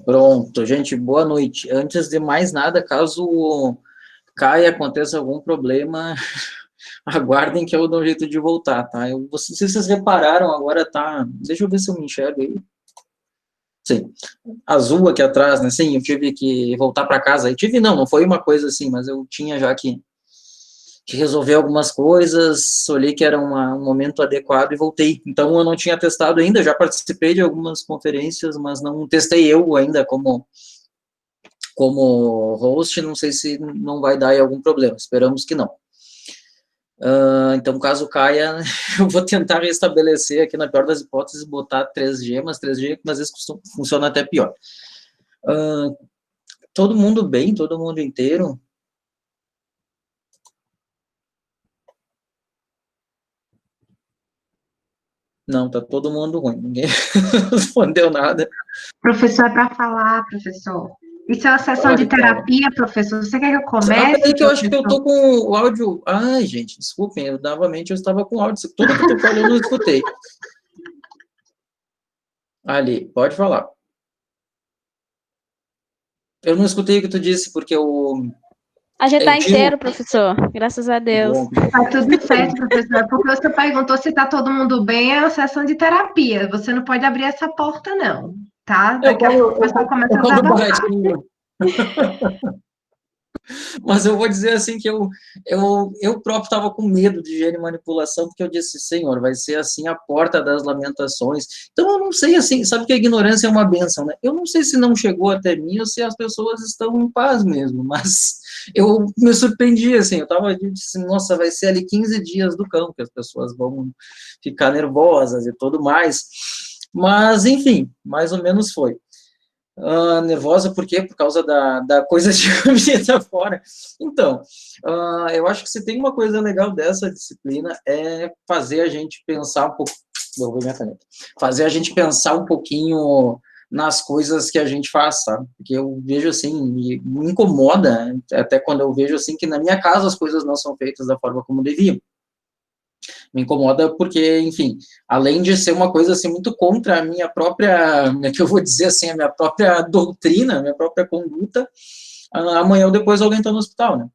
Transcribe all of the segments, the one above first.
Pronto, gente, boa noite. Antes de mais nada, caso caia, aconteça algum problema, aguardem que eu dou um jeito de voltar, tá? Se vocês repararam, agora tá... Deixa eu ver se eu me enxergo aí. Sim, azul aqui atrás, né? Sim, eu tive que voltar para casa. Eu tive, não foi uma coisa assim, mas eu tinha já que resolver algumas coisas, olhei que era um momento adequado e voltei. Então, eu não tinha testado ainda, já participei de algumas conferências, mas não testei eu ainda como host, não sei se não vai dar algum problema, esperamos que não. Então, caso caia, eu vou tentar restabelecer aqui, na pior das hipóteses, botar 3G, mas 3G às vezes funciona até pior. Todo mundo bem? Todo mundo inteiro? Não, tá todo mundo ruim, ninguém respondeu nada. Professor, é para falar, professor. Isso é uma sessão de terapia, professor. Você quer que eu comece? Peraí que eu acho que eu tô com o áudio... Ai, gente, desculpem, novamente eu estava com o áudio. Tudo que eu tô falando eu escutei. Ali, pode falar. Eu não escutei o que tu disse, porque A gente tá inteiro, professor, graças a Deus. Tá tudo certo, professor, porque você perguntou se tá todo mundo bem, é uma sessão de terapia, você não pode abrir essa porta, não, tá? Daqui a pouco o pessoal começa a desabafar. Mas eu vou dizer assim que eu próprio estava com medo de gene manipulação, porque eu disse, Senhor, vai ser assim a porta das lamentações. Então eu não sei, assim, sabe que a ignorância é uma bênção, né? Eu não sei se não chegou até mim ou se as pessoas estão em paz mesmo, mas eu me surpreendi, assim, eu disse, nossa, vai ser ali 15 dias do cão, que as pessoas vão ficar nervosas e tudo mais. Mas, enfim, mais ou menos foi. Nervosa, por quê? Por causa da coisa de comida fora. Então, eu acho que se tem uma coisa legal dessa disciplina é fazer a gente pensar um pouco, vou ver minha caneta, fazer a gente pensar um pouquinho nas coisas que a gente faz, sabe? Porque eu vejo assim, me incomoda, até quando eu vejo assim, que na minha casa as coisas não são feitas da forma como deviam. Me incomoda porque, enfim, além de ser uma coisa assim muito contra a minha própria, que eu vou dizer assim, a minha própria doutrina, a minha própria conduta, amanhã ou depois alguém está no hospital, né?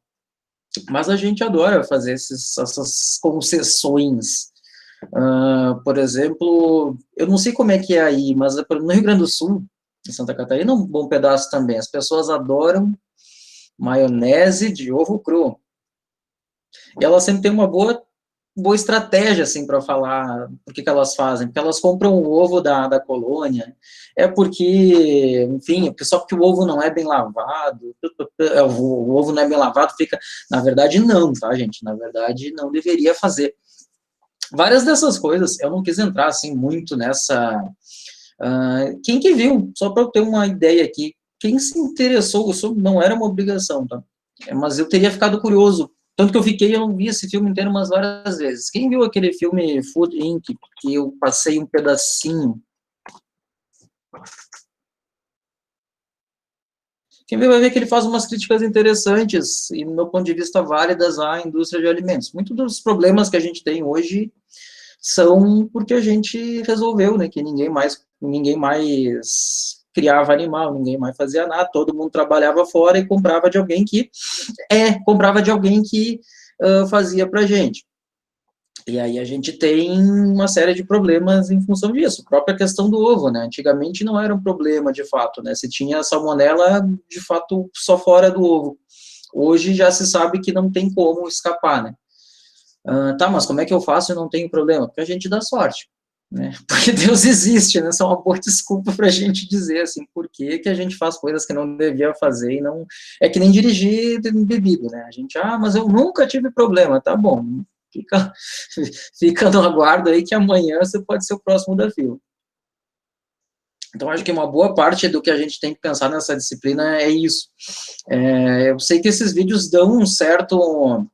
Mas a gente adora fazer essas concessões. Por exemplo, eu não sei como é que é aí, mas no Rio Grande do Sul, em Santa Catarina, um bom pedaço também, as pessoas adoram maionese de ovo cru. E ela sempre tem uma boa estratégia, assim, para falar por que elas fazem, porque elas compram o ovo da colônia, é porque, enfim, só porque o ovo não é bem lavado, o ovo não é bem lavado, fica, na verdade, não, tá, gente, na verdade, não deveria fazer. Várias dessas coisas, eu não quis entrar, assim, muito nessa... quem que viu, só para eu ter uma ideia aqui, quem se interessou, isso não era uma obrigação, tá, mas eu teria ficado curioso. Tanto que eu não vi esse filme inteiro umas várias vezes. Quem viu aquele filme Food Inc., que eu passei um pedacinho? Quem viu vai ver que ele faz umas críticas interessantes e, do meu ponto de vista, válidas à indústria de alimentos. Muitos dos problemas que a gente tem hoje são porque a gente resolveu, né, que ninguém mais criava animal, ninguém mais fazia nada, todo mundo trabalhava fora e comprava de alguém que fazia para a gente. E aí a gente tem uma série de problemas em função disso. A própria questão do ovo, né? Antigamente não era um problema, de fato, né? Se tinha salmonela, de fato, só fora do ovo. Hoje já se sabe que não tem como escapar, né? Tá, mas como é que eu faço e não tenho problema? Porque a gente dá sorte, né? Porque Deus existe, né? Só uma boa desculpa para a gente dizer, assim, por que a gente faz coisas que não devia fazer e não... É que nem dirigir bebido, né? A gente, mas eu nunca tive problema. Tá bom, fica no aguardo aí que amanhã você pode ser o próximo da fila. Então, acho que uma boa parte do que a gente tem que pensar nessa disciplina é isso. Eu sei que esses vídeos dão um certo,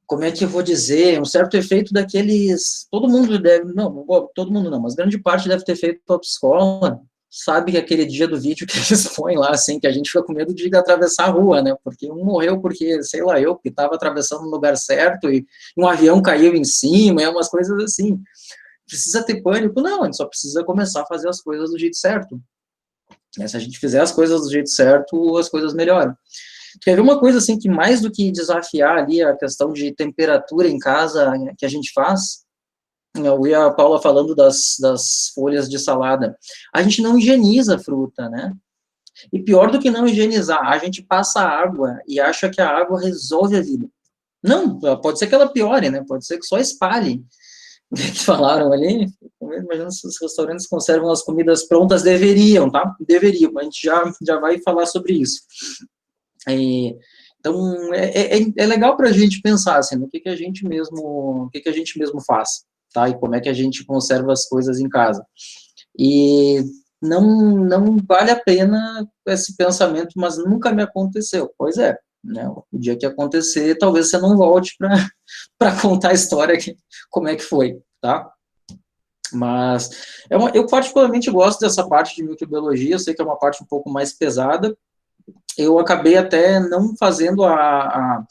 como é que eu vou dizer, um certo efeito daqueles, todo mundo deve, não, todo mundo não, mas grande parte deve ter feito autoescola, sabe que aquele dia do vídeo que eles põem lá, assim, que a gente fica com medo de atravessar a rua, né, porque um morreu porque, sei lá, que estava atravessando no lugar certo, e um avião caiu em cima, umas coisas assim. precisa ter pânico, não, a gente só precisa começar a fazer as coisas do jeito certo. Se a gente fizer as coisas do jeito certo, as coisas melhoram. Quer ver uma coisa assim que mais do que desafiar ali a questão de temperatura em casa que a gente faz, eu e a Paula falando das folhas de salada, a gente não higieniza a fruta, né? E pior do que não higienizar, a gente passa água e acha que a água resolve a vida. Não, pode ser que ela piore, né? Pode ser que só espalhe. O que falaram ali? Imagina se os restaurantes conservam as comidas prontas, deveriam, tá? Deveriam, a gente já vai falar sobre isso. Então, é legal para a gente pensar, assim, no que a gente mesmo faz, tá? E como é que a gente conserva as coisas em casa. E não vale a pena esse pensamento, mas nunca me aconteceu. Pois é, né? O dia que acontecer, talvez você não volte para contar a história, como é que foi, tá? Mas eu particularmente gosto dessa parte de microbiologia, eu sei que é uma parte um pouco mais pesada. Eu acabei até não fazendo a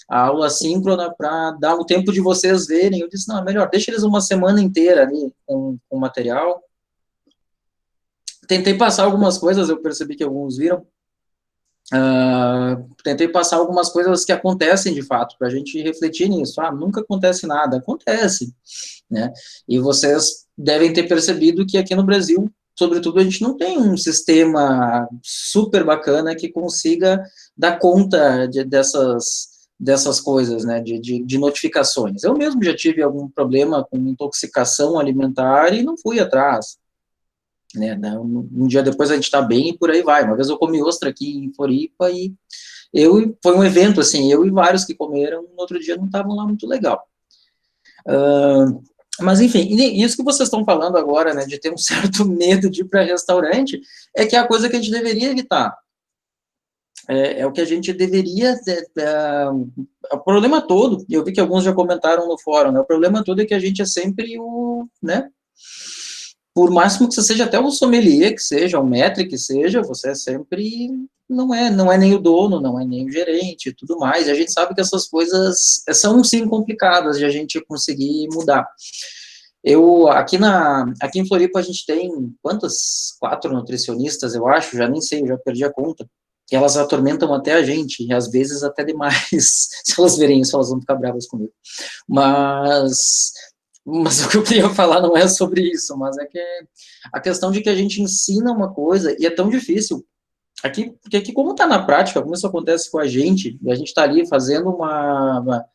aula síncrona para dar o tempo de vocês verem. Eu disse, não, é melhor, deixa eles uma semana inteira ali com o material. Tentei passar algumas coisas, eu percebi que alguns viram. Tentei passar algumas coisas que acontecem de fato, para a gente refletir nisso. Nunca acontece nada. Acontece, né? E vocês devem ter percebido que aqui no Brasil, sobretudo, a gente não tem um sistema super bacana que consiga dar conta dessas coisas, né, de notificações. Eu mesmo já tive algum problema com intoxicação alimentar e não fui atrás, né, um dia depois a gente está bem e por aí vai. Uma vez eu comi ostra aqui em Floripa e foi um evento, assim, eu e vários que comeram, no outro dia não estavam lá muito legal. Mas, enfim, isso que vocês estão falando agora, né, de ter um certo medo de ir para restaurante, é que é a coisa que a gente deveria evitar. É o que a gente deveria... o problema todo, e eu vi que alguns já comentaram no fórum, né, o problema todo é que a gente é sempre né, por máximo que você seja até um sommelier, que seja, um maître que seja, você é sempre... não é nem o dono, não é nem o gerente e tudo mais, e a gente sabe que essas coisas são, sim, complicadas de a gente conseguir mudar. Aqui em Floripa, a gente tem, quantas? 4 nutricionistas, eu acho, já nem sei, eu já perdi a conta, e elas atormentam até a gente, e às vezes até demais. Se elas verem isso, elas vão ficar bravas comigo. Mas o que eu queria falar não é sobre isso, mas é que a questão de que a gente ensina uma coisa, e é tão difícil, porque aqui como está na prática, como isso acontece com a gente está ali fazendo uma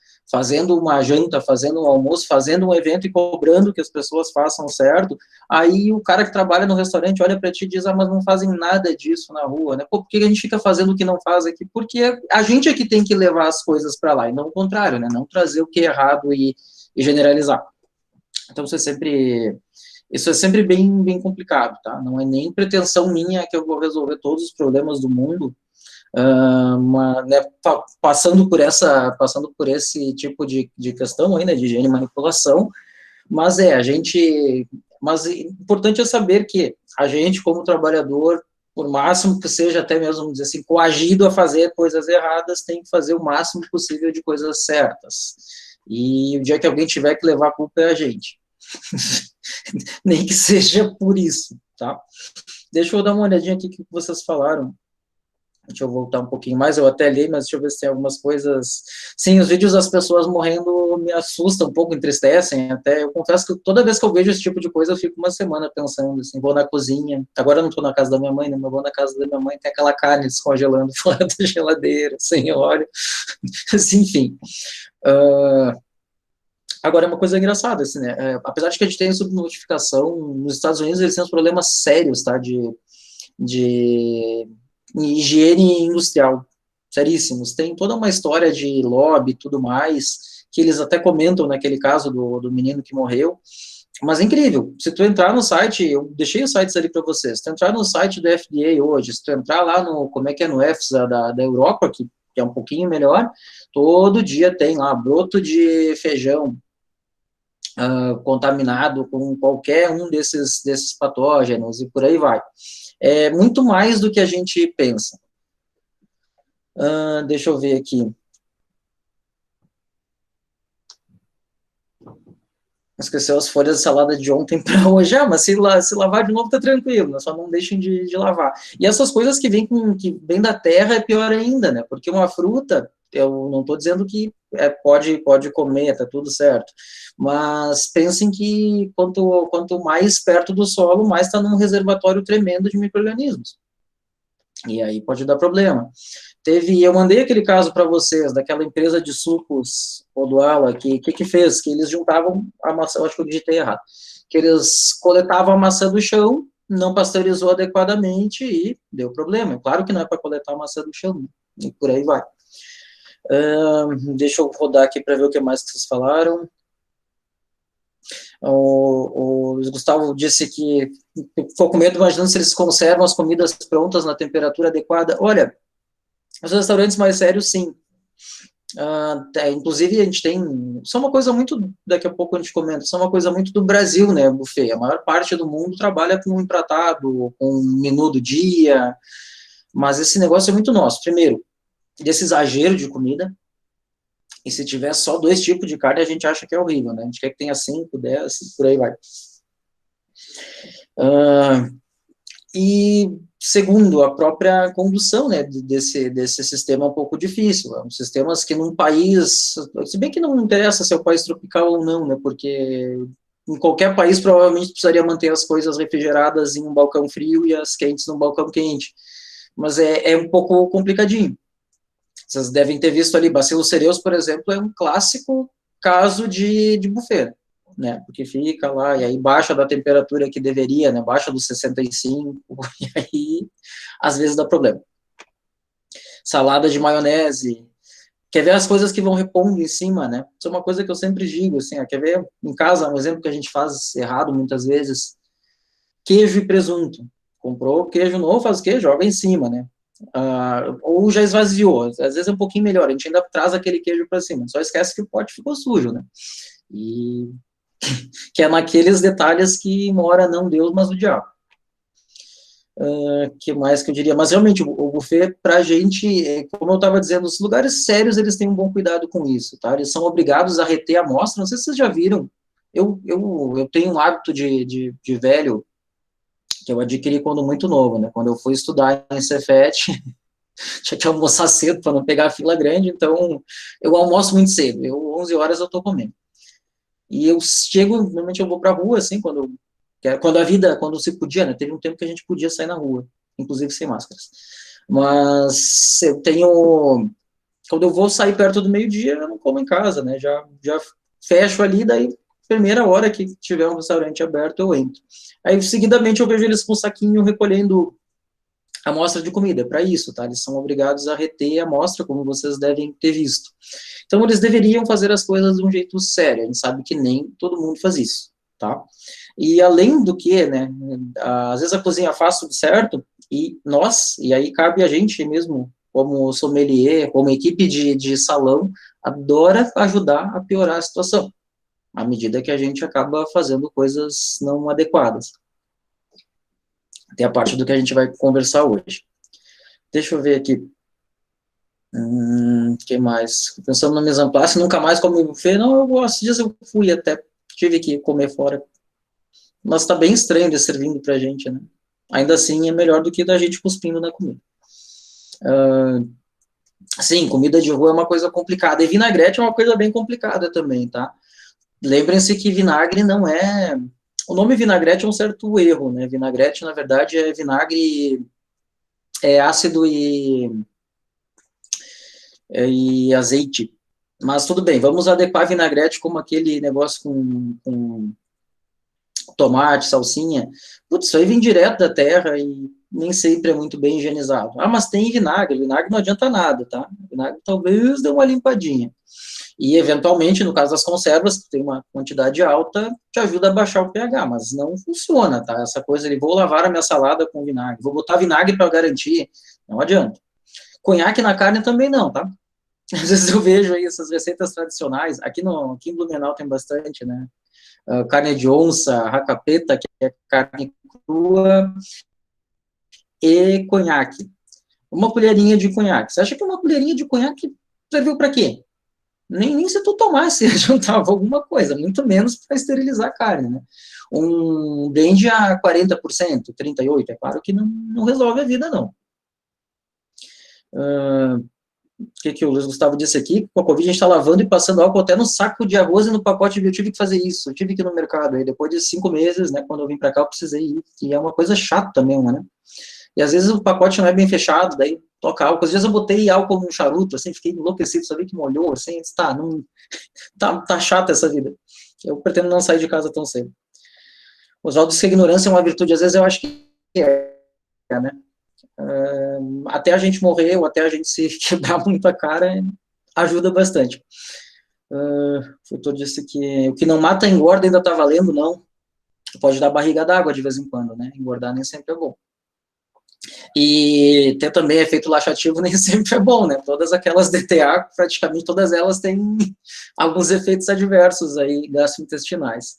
janta, fazendo um almoço, fazendo um evento e cobrando que as pessoas façam certo, aí o cara que trabalha no restaurante olha para ti e diz, mas não fazem nada disso na rua, né? Por que a gente fica fazendo o que não faz aqui? Porque a gente é que tem que levar as coisas para lá, e não o contrário, né? Não trazer o que é errado e generalizar. Então, isso é sempre bem, bem complicado, tá? Não é nem pretensão minha que eu vou resolver todos os problemas do mundo, né, passando por esse tipo de questão aí, né, de higiene e manipulação, mas mas importante é saber que a gente, como trabalhador, por máximo que seja até mesmo, vamos dizer assim, coagido a fazer coisas erradas, tem que fazer o máximo possível de coisas certas. E o dia que alguém tiver que levar a culpa é a gente. Nem que seja por isso, tá? Deixa eu dar uma olhadinha aqui no que vocês falaram. Deixa eu voltar um pouquinho mais, eu até li, mas deixa eu ver se tem algumas coisas... Sim, os vídeos das pessoas morrendo me assustam um pouco, entristecem até. Eu confesso que toda vez que eu vejo esse tipo de coisa, eu fico uma semana pensando, assim, vou na cozinha. Agora eu não estou na casa da minha mãe, né? Mas vou na casa da minha mãe, tem aquela carne descongelando fora da geladeira, sem óleo. Enfim. Agora, é uma coisa engraçada, assim, né? Apesar de que a gente tem subnotificação, nos Estados Unidos eles têm uns problemas sérios, tá? De higiene industrial, seríssimos. Tem toda uma história de lobby e tudo mais, que eles até comentam naquele caso do menino que morreu, mas é incrível. Se tu entrar no site, eu deixei os sites ali para vocês, se tu entrar no site do FDA hoje, se tu entrar lá no EFSA da Europa, que é um pouquinho melhor, todo dia tem lá broto de feijão contaminado com qualquer um desses patógenos, e por aí vai. É muito mais do que a gente pensa. Deixa eu ver aqui. Esqueceu as folhas de salada de ontem para hoje. Mas se lavar de novo tá tranquilo, né? Só não deixem de lavar. E essas coisas que vêm da terra é pior ainda, né? Porque uma fruta, eu não estou dizendo que pode comer, tá tudo certo. Mas pensem que quanto mais perto do solo, mais está num reservatório tremendo de micro-organismos. E aí pode dar problema. Eu mandei aquele caso para vocês, daquela empresa de sucos Oduala, que fez? Que eles juntavam a maçã, eu acho que eu digitei errado, que eles coletavam a maçã do chão, não pasteurizou adequadamente e deu problema. Claro que não é para coletar a maçã do chão, e por aí vai. Deixa eu rodar aqui para ver o que mais que vocês falaram. O Luiz Gustavo disse que ficou com medo, imaginando se eles conservam as comidas prontas na temperatura adequada. Olha, os restaurantes mais sérios, sim. Inclusive, a gente tem... Isso é uma coisa muito... Daqui a pouco a gente comenta. Isso é uma coisa muito do Brasil, né, buffet. A maior parte do mundo trabalha com empratado, com menu do dia. Mas esse negócio é muito nosso. Primeiro, desse exagero de comida. E se tiver só 2 tipos de carne, a gente acha que é horrível, né? A gente quer que tenha 5, 10, por aí vai. E segundo, a própria condução, né, desse sistema é um pouco difícil. É um sistema que num país, se bem que não interessa se é o país tropical ou não, né, porque em qualquer país provavelmente precisaria manter as coisas refrigeradas em um balcão frio e as quentes num balcão quente. Mas é um pouco complicadinho. Vocês devem ter visto ali, Bacillus cereus, por exemplo, é um clássico caso de buffet, né, porque fica lá, e aí baixa da temperatura que deveria, né, baixa dos 65, e aí, às vezes dá problema. Salada de maionese, quer ver as coisas que vão repondo em cima, né, isso é uma coisa que eu sempre digo, assim, quer ver, em casa, um exemplo que a gente faz errado muitas vezes, queijo e presunto, comprou queijo novo, faz o quê? Joga em cima, né, ou já esvaziou, às vezes é um pouquinho melhor, a gente ainda traz aquele queijo para cima, só esquece que o pote ficou sujo, né, e que é naqueles detalhes que mora não Deus, mas o diabo. Que mais que eu diria? Mas realmente, o buffet, pra gente, como eu estava dizendo, os lugares sérios, eles têm um bom cuidado com isso, tá? Eles são obrigados a reter a amostra, não sei se vocês já viram, eu tenho um hábito de velho, que eu adquiri quando muito novo, né? Quando eu fui estudar em Cefet, tinha que almoçar cedo para não pegar a fila grande, então eu almoço muito cedo, 11 horas eu estou comendo. E eu chego, normalmente eu vou pra rua, assim, quando se podia, né, teve um tempo que a gente podia sair na rua, inclusive sem máscaras. Mas quando eu vou sair perto do meio-dia, eu não como em casa, né, já fecho ali, daí, primeira hora que tiver um restaurante aberto, eu entro. Aí, seguidamente, eu vejo eles com um saquinho recolhendo a amostra de comida, para isso, tá, eles são obrigados a reter a amostra, como vocês devem ter visto. Então, eles deveriam fazer as coisas de um jeito sério, a gente sabe que nem todo mundo faz isso, tá? E além do que, né, às vezes a cozinha faz tudo certo, e aí cabe a gente mesmo, como sommelier, como equipe de salão, adora ajudar a piorar a situação, à medida que a gente acaba fazendo coisas não adequadas. Tem a parte do que a gente vai conversar hoje. Deixa eu ver aqui. Que mais? Pensando no mise en place, nunca mais comi buffet. Não, esses dias eu fui até, tive que comer fora. Mas tá bem estranho de servindo pra gente, né? Ainda assim, é melhor do que da gente cuspindo na comida. Sim, comida de rua é uma coisa complicada. E vinagrete é uma coisa bem complicada também, tá? Lembrem-se que vinagre não é... O nome vinagrete é um certo erro, né? Vinagrete, na verdade, é vinagre... É ácido e azeite. Mas tudo bem, vamos adequar vinagrete como aquele negócio com tomate, salsinha. Putz, isso aí vem direto da terra e nem sempre é muito bem higienizado. Mas tem vinagre não adianta nada, tá? Vinagre talvez dê uma limpadinha. E, eventualmente, no caso das conservas, que tem uma quantidade alta, te ajuda a baixar o pH, mas não funciona, tá? Essa coisa de vou lavar a minha salada com vinagre, vou botar vinagre para garantir, não adianta. Conhaque na carne também não, tá? Às vezes eu vejo aí essas receitas tradicionais, aqui em Blumenau tem bastante, né? Carne de onça, racapeta, que é carne crua, e conhaque. Uma colherinha de conhaque. Você acha que uma colherinha de conhaque serviu para quê? Nem se tu tomasse, adiantava alguma coisa, muito menos para esterilizar a carne, né? Um blend a 40%, 38%, é claro que não resolve a vida, não. O que o Luiz Gustavo disse aqui? Com a Covid, a gente está lavando e passando álcool até no saco de arroz e no pacote, eu tive que fazer isso, eu tive que ir no mercado, aí depois de 5 meses, né, quando eu vim para cá, eu precisei ir, e é uma coisa chata mesmo, né? E às vezes o pacote não é bem fechado, daí toca álcool. Às vezes eu botei álcool num charuto, assim, fiquei enlouquecido, sabia que molhou, assim, tá chata essa vida. Eu pretendo não sair de casa tão cedo. Oswaldo disse que a ignorância é uma virtude, às vezes eu acho que né? Até a gente morrer, ou até a gente se quebrar muito a cara, ajuda bastante. O doutor disse que o que não mata engorda ainda tá valendo, não. Pode dar barriga d'água de vez em quando, né? Engordar nem sempre é bom. E ter também efeito laxativo nem sempre é bom, né? Todas aquelas DTA, praticamente todas elas têm alguns efeitos adversos aí, gastrointestinais.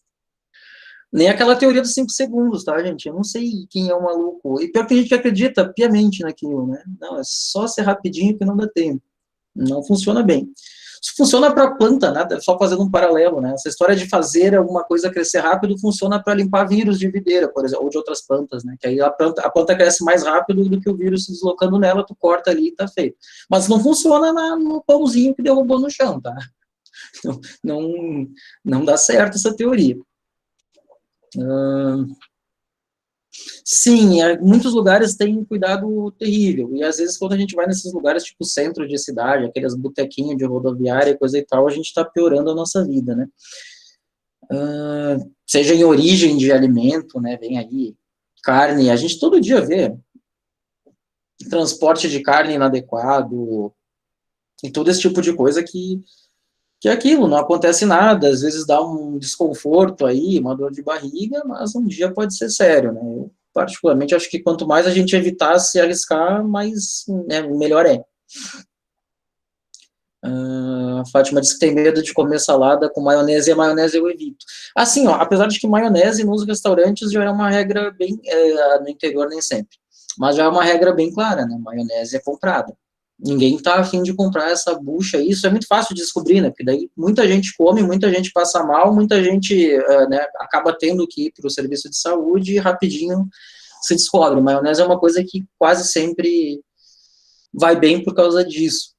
Nem aquela teoria dos 5 segundos, tá, gente? Eu não sei quem é o maluco. E pior que a gente acredita piamente naquilo, né? Não, é só ser rapidinho que não dá tempo. Não funciona bem. Isso funciona para a planta, né? Só fazendo um paralelo, né? Essa história de fazer alguma coisa crescer rápido funciona para limpar vírus de videira, por exemplo, ou de outras plantas, né? Que aí a planta cresce mais rápido do que o vírus se deslocando nela, tu corta ali e tá feito. Mas não funciona no pãozinho que derrubou no chão, tá? Não dá certo essa teoria. Sim, muitos lugares têm um cuidado terrível, e às vezes quando a gente vai nesses lugares, tipo centro de cidade, aqueles botequinhos de rodoviária, coisa e tal, a gente está piorando a nossa vida, né? Seja em origem de alimento, né, vem aí, carne, a gente todo dia vê transporte de carne inadequado, e todo esse tipo de coisa que é aquilo, não acontece nada, às vezes dá um desconforto aí, uma dor de barriga, mas um dia pode ser sério, né? Eu, particularmente, acho que quanto mais a gente evitar se arriscar, mais, né, melhor é. A Fátima disse que tem medo de comer salada com maionese, e a maionese eu evito. Assim, ó, apesar de que maionese nos restaurantes já é uma regra bem, no interior nem sempre, mas já é uma regra bem clara, né? Maionese é comprada. Ninguém está afim de comprar essa bucha, isso é muito fácil de descobrir, né? Porque daí muita gente come, muita gente passa mal, muita gente né, acaba tendo que ir para o serviço de saúde e rapidinho se descobre. Maionese é uma coisa que quase sempre vai bem por causa disso.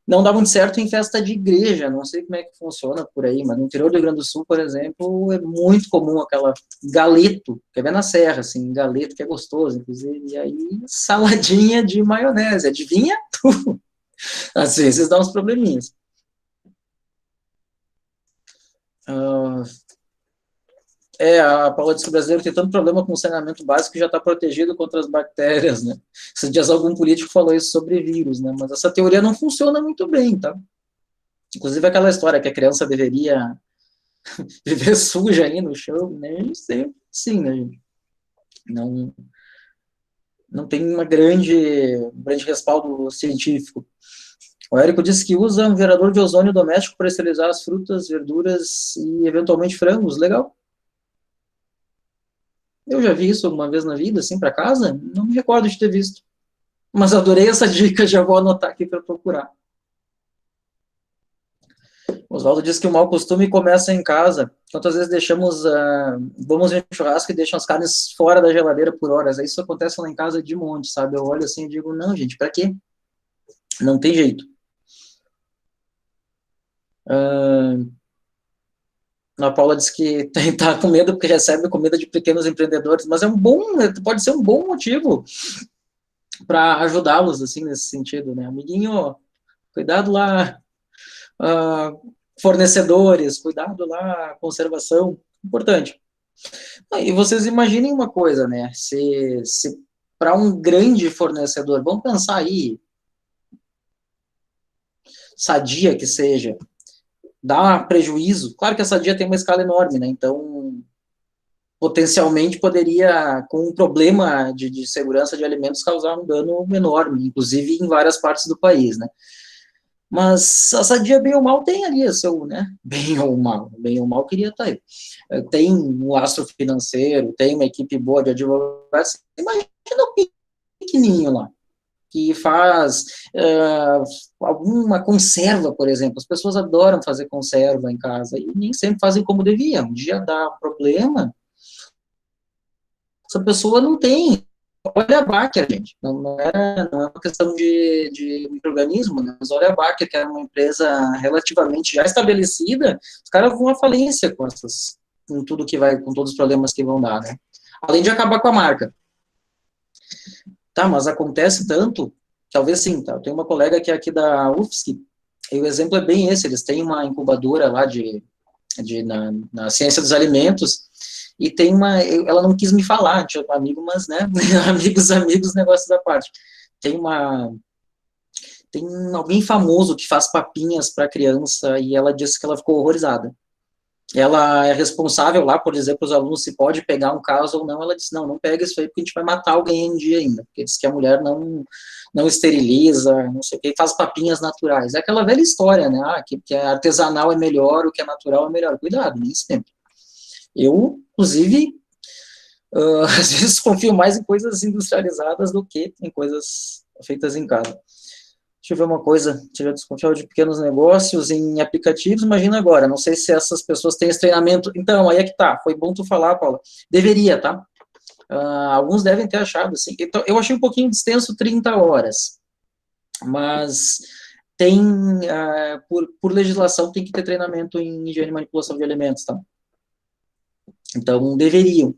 Não dá muito certo em festa de igreja, não sei como é que funciona por aí, mas no interior do Rio Grande do Sul, por exemplo, é muito comum aquela galeto, que é bem na serra, assim, galeto que é gostoso, inclusive, e aí saladinha de maionese, adivinha? Às vezes dá uns probleminhas. A Paula disse que o brasileiro tem tanto problema com o saneamento básico que já está protegido contra as bactérias, né? Esses dias algum político falou isso sobre vírus, né? Mas essa teoria não funciona muito bem, tá? Inclusive aquela história que a criança deveria viver suja aí no chão, né? Sim, né, gente? Não tem um grande respaldo científico. O Érico disse que usa um gerador de ozônio doméstico para esterilizar as frutas, verduras e, eventualmente, frangos. Legal. Eu já vi isso alguma vez na vida, assim, para casa? Não me recordo de ter visto. Mas adorei essa dica, já vou anotar aqui para procurar. Oswaldo disse que o mau costume começa em casa. Quantas vezes vamos em churrasco e deixam as carnes fora da geladeira por horas? Isso acontece lá em casa de monte, sabe? Eu olho assim e digo, não, gente, para quê? Não tem jeito. A Paula disse que está com medo porque recebe comida de pequenos empreendedores, mas pode ser um bom motivo para ajudá-los, assim, nesse sentido, né? Amiguinho, cuidado lá, fornecedores, cuidado lá, conservação, importante. E vocês imaginem uma coisa, né? Se para um grande fornecedor, vamos pensar aí, Sadia que seja, dá prejuízo, claro que a Sadia tem uma escala enorme, né? Então, potencialmente poderia, com um problema de segurança de alimentos, causar um dano enorme, inclusive em várias partes do país, né? Mas a Sadia, bem ou mal, tem ali o seu, né? Bem ou mal queria estar aí. Tem um lastro financeiro, tem uma equipe boa de advogados, imagina o pequenininho lá. que faz alguma conserva, por exemplo. As pessoas adoram fazer conserva em casa e nem sempre fazem como deviam. Um dia dá um problema, essa pessoa não tem. Olha a Baker, gente, não é uma questão de micro-organismo, né? Mas olha a Baker, que era uma empresa relativamente já estabelecida, os caras vão à falência com tudo que vai, com todos os problemas que vão dar, né? Além de acabar com a marca. Tá, mas acontece tanto, talvez sim, tá? Eu tenho uma colega que é aqui da UFSC, e o exemplo é bem esse, eles têm uma incubadora lá na ciência dos alimentos, e tem ela não quis me falar, tinha um amigo, mas, né, amigos, negócios da parte. Tem alguém famoso que faz papinhas para criança, e ela disse que ela ficou horrorizada. Ela é responsável lá por dizer para os alunos se pode pegar um caso ou não. Ela disse, não pega isso aí, porque a gente vai matar alguém um dia ainda, porque diz que a mulher não esteriliza, não sei o que, faz papinhas naturais. É aquela velha história, né, que artesanal é melhor, o que é natural é melhor. Cuidado, nem sempre. Eu, inclusive, às vezes confio mais em coisas industrializadas do que em coisas feitas em casa. Deixa eu ver uma coisa, já desconfiava de pequenos negócios em aplicativos, imagina agora, não sei se essas pessoas têm esse treinamento, então, aí é que tá, foi bom tu falar, Paula, deveria, tá? Alguns devem ter achado, assim, então, eu achei um pouquinho extenso 30 horas, mas tem, por legislação, tem que ter treinamento em higiene e manipulação de alimentos, tá? Então, deveriam.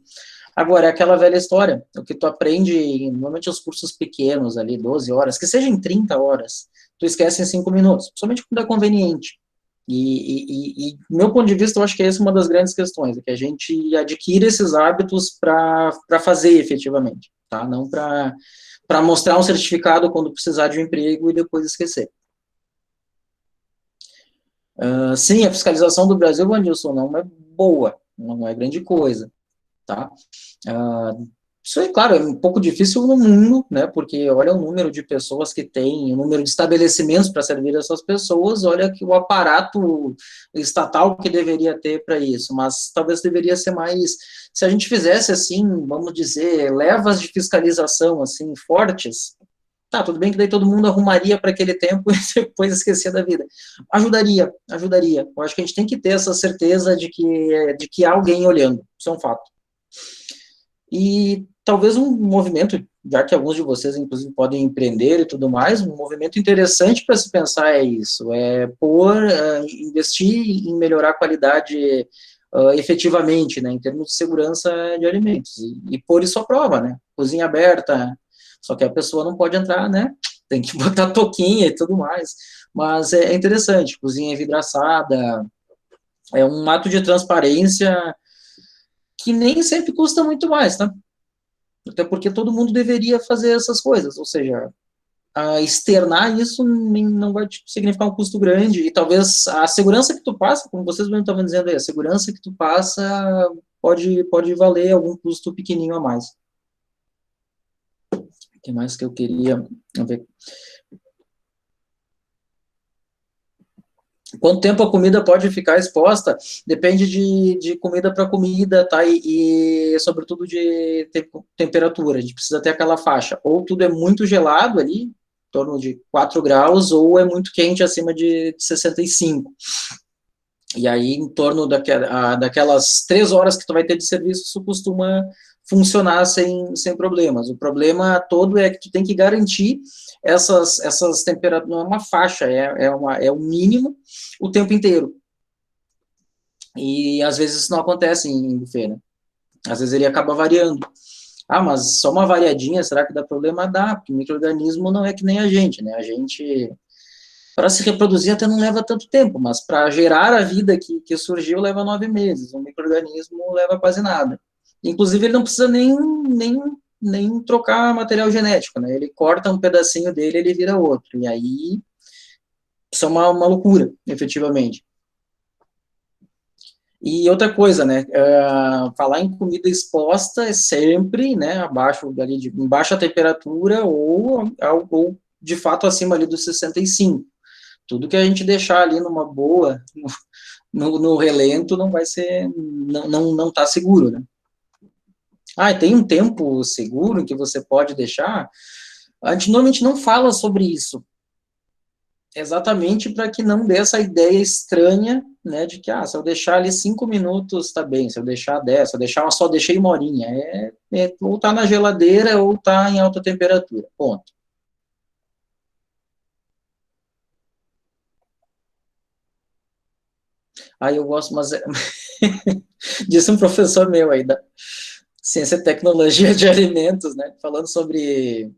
Agora, é aquela velha história, o que tu aprende, normalmente os cursos pequenos ali, 12 horas, que seja em 30 horas, tu esquece em 5 minutos, somente quando é conveniente. E do meu ponto de vista, eu acho que essa é uma das grandes questões, é que a gente adquire esses hábitos para fazer efetivamente, tá? Não para mostrar um certificado quando precisar de um emprego e depois esquecer. Sim, a fiscalização do Brasil, Wanilson, não é boa, não é grande coisa. Tá? Isso é, claro, é um pouco difícil no mundo, né, porque olha o número de pessoas que tem, o número de estabelecimentos para servir essas pessoas, olha que o aparato estatal que deveria ter para isso, mas talvez deveria ser mais, se a gente fizesse assim, vamos dizer, levas de fiscalização, assim, fortes, tá, tudo bem que daí todo mundo arrumaria para aquele tempo e depois esquecia da vida. Ajudaria. Eu acho que a gente tem que ter essa certeza de que há alguém olhando, isso é um fato. E talvez um movimento, já que alguns de vocês, inclusive, podem empreender e tudo mais, um movimento interessante para se pensar é isso, é investir em melhorar a qualidade efetivamente, né, em termos de segurança de alimentos, e pôr isso à prova, né, cozinha aberta, só que a pessoa não pode entrar, né, tem que botar toquinha e tudo mais, mas é interessante, cozinha envidraçada, é um ato de transparência que nem sempre custa muito mais, tá? Até porque todo mundo deveria fazer essas coisas, ou seja, externar isso não vai significar um custo grande, e talvez a segurança que tu passa, como vocês mesmo estavam dizendo aí, a segurança que tu passa pode valer algum custo pequenininho a mais. O que mais que eu queria ver? Quanto tempo a comida pode ficar exposta? Depende de comida para comida, tá? E sobretudo de temperatura. A gente precisa ter aquela faixa. Ou tudo é muito gelado ali, em torno de 4 graus, ou é muito quente, acima de 65. E aí, em torno daquelas 3 horas que tu vai ter de serviço, isso costuma funcionar sem problemas. O problema todo é que tu tem que garantir essas temperaturas, não é uma faixa, é o mínimo o tempo inteiro. E às vezes isso não acontece em buffet, né? Às vezes ele acaba variando. Mas só uma variadinha, será que dá problema? Dá, porque o micro-organismo não é que nem a gente, né? A gente, para se reproduzir até não leva tanto tempo, mas para gerar a vida que surgiu leva 9 meses. O micro-organismo leva quase nada. Inclusive ele não precisa nem trocar material genético, né? Ele corta um pedacinho dele, ele vira outro. E aí, isso é uma loucura, efetivamente. E outra coisa, né? Falar em comida exposta é sempre, né? Em baixa temperatura ou de fato acima ali dos 65. Tudo que a gente deixar ali numa boa, no relento, não vai ser, não tá seguro, né? E tem um tempo seguro em que você pode deixar? A gente normalmente não fala sobre isso, exatamente para que não dê essa ideia estranha, né, de que, se eu deixar ali 5 minutos, tá bem, se eu deixar 10, se eu deixar, só deixei 1 horinha, ou tá na geladeira, ou tá em alta temperatura, ponto. Aí eu gosto, mas disse um professor meu aí da Ciência e Tecnologia de Alimentos, né, falando sobre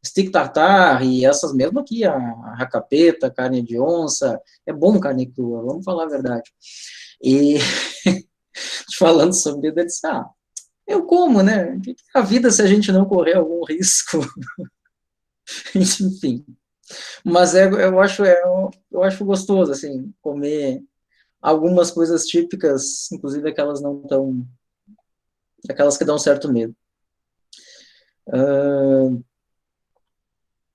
stick tartar e essas mesmo aqui, a racapeta, carne de onça, é bom carne crua, vamos falar a verdade. E falando sobre isso, ele disse, eu como, né? O que é a vida se a gente não correr algum risco? Enfim. Mas eu acho gostoso, assim, comer algumas coisas típicas, inclusive aquelas não tão, aquelas que dão certo medo.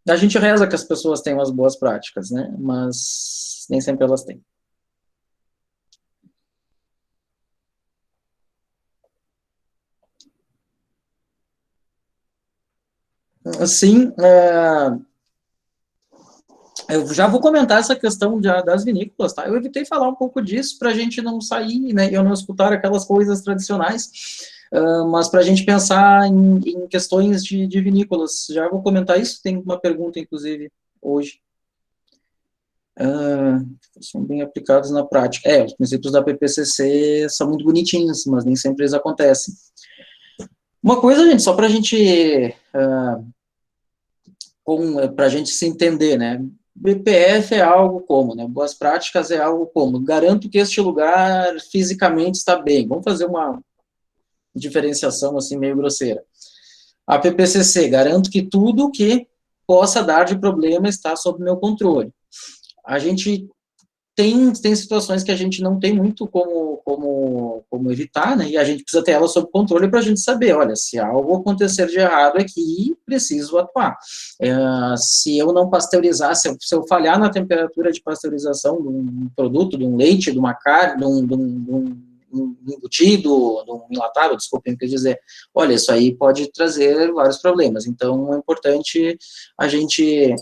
A gente reza que as pessoas tenham as boas práticas, né? Mas nem sempre elas têm. Assim, eu já vou comentar essa questão das vinícolas, tá? Eu evitei falar um pouco disso para a gente não sair, né? Eu não escutar aquelas coisas tradicionais, mas para a gente pensar em questões de vinícolas. Já vou comentar isso, tem uma pergunta, inclusive, hoje. São bem aplicados na prática. Os princípios da PPCC são muito bonitinhos, mas nem sempre eles acontecem. Uma coisa, gente, só para a gente para a gente se entender, né? BPF é algo como, né? Boas práticas é algo como. Garanto que este lugar fisicamente está bem. Vamos fazer uma diferenciação assim meio grosseira. A PPCC, garanto que tudo que possa dar de problema está sob meu controle. A gente tem situações que a gente não tem muito como evitar, né? E a gente precisa ter ela sob controle para a gente saber, olha, se algo acontecer de errado aqui, preciso atuar. Se eu não pasteurizar, se eu falhar na temperatura de pasteurização de um produto, de um leite, de uma carne, de um embutido, de um enlatado, desculpem, quer dizer, olha, isso aí pode trazer vários problemas. Então, é importante a gente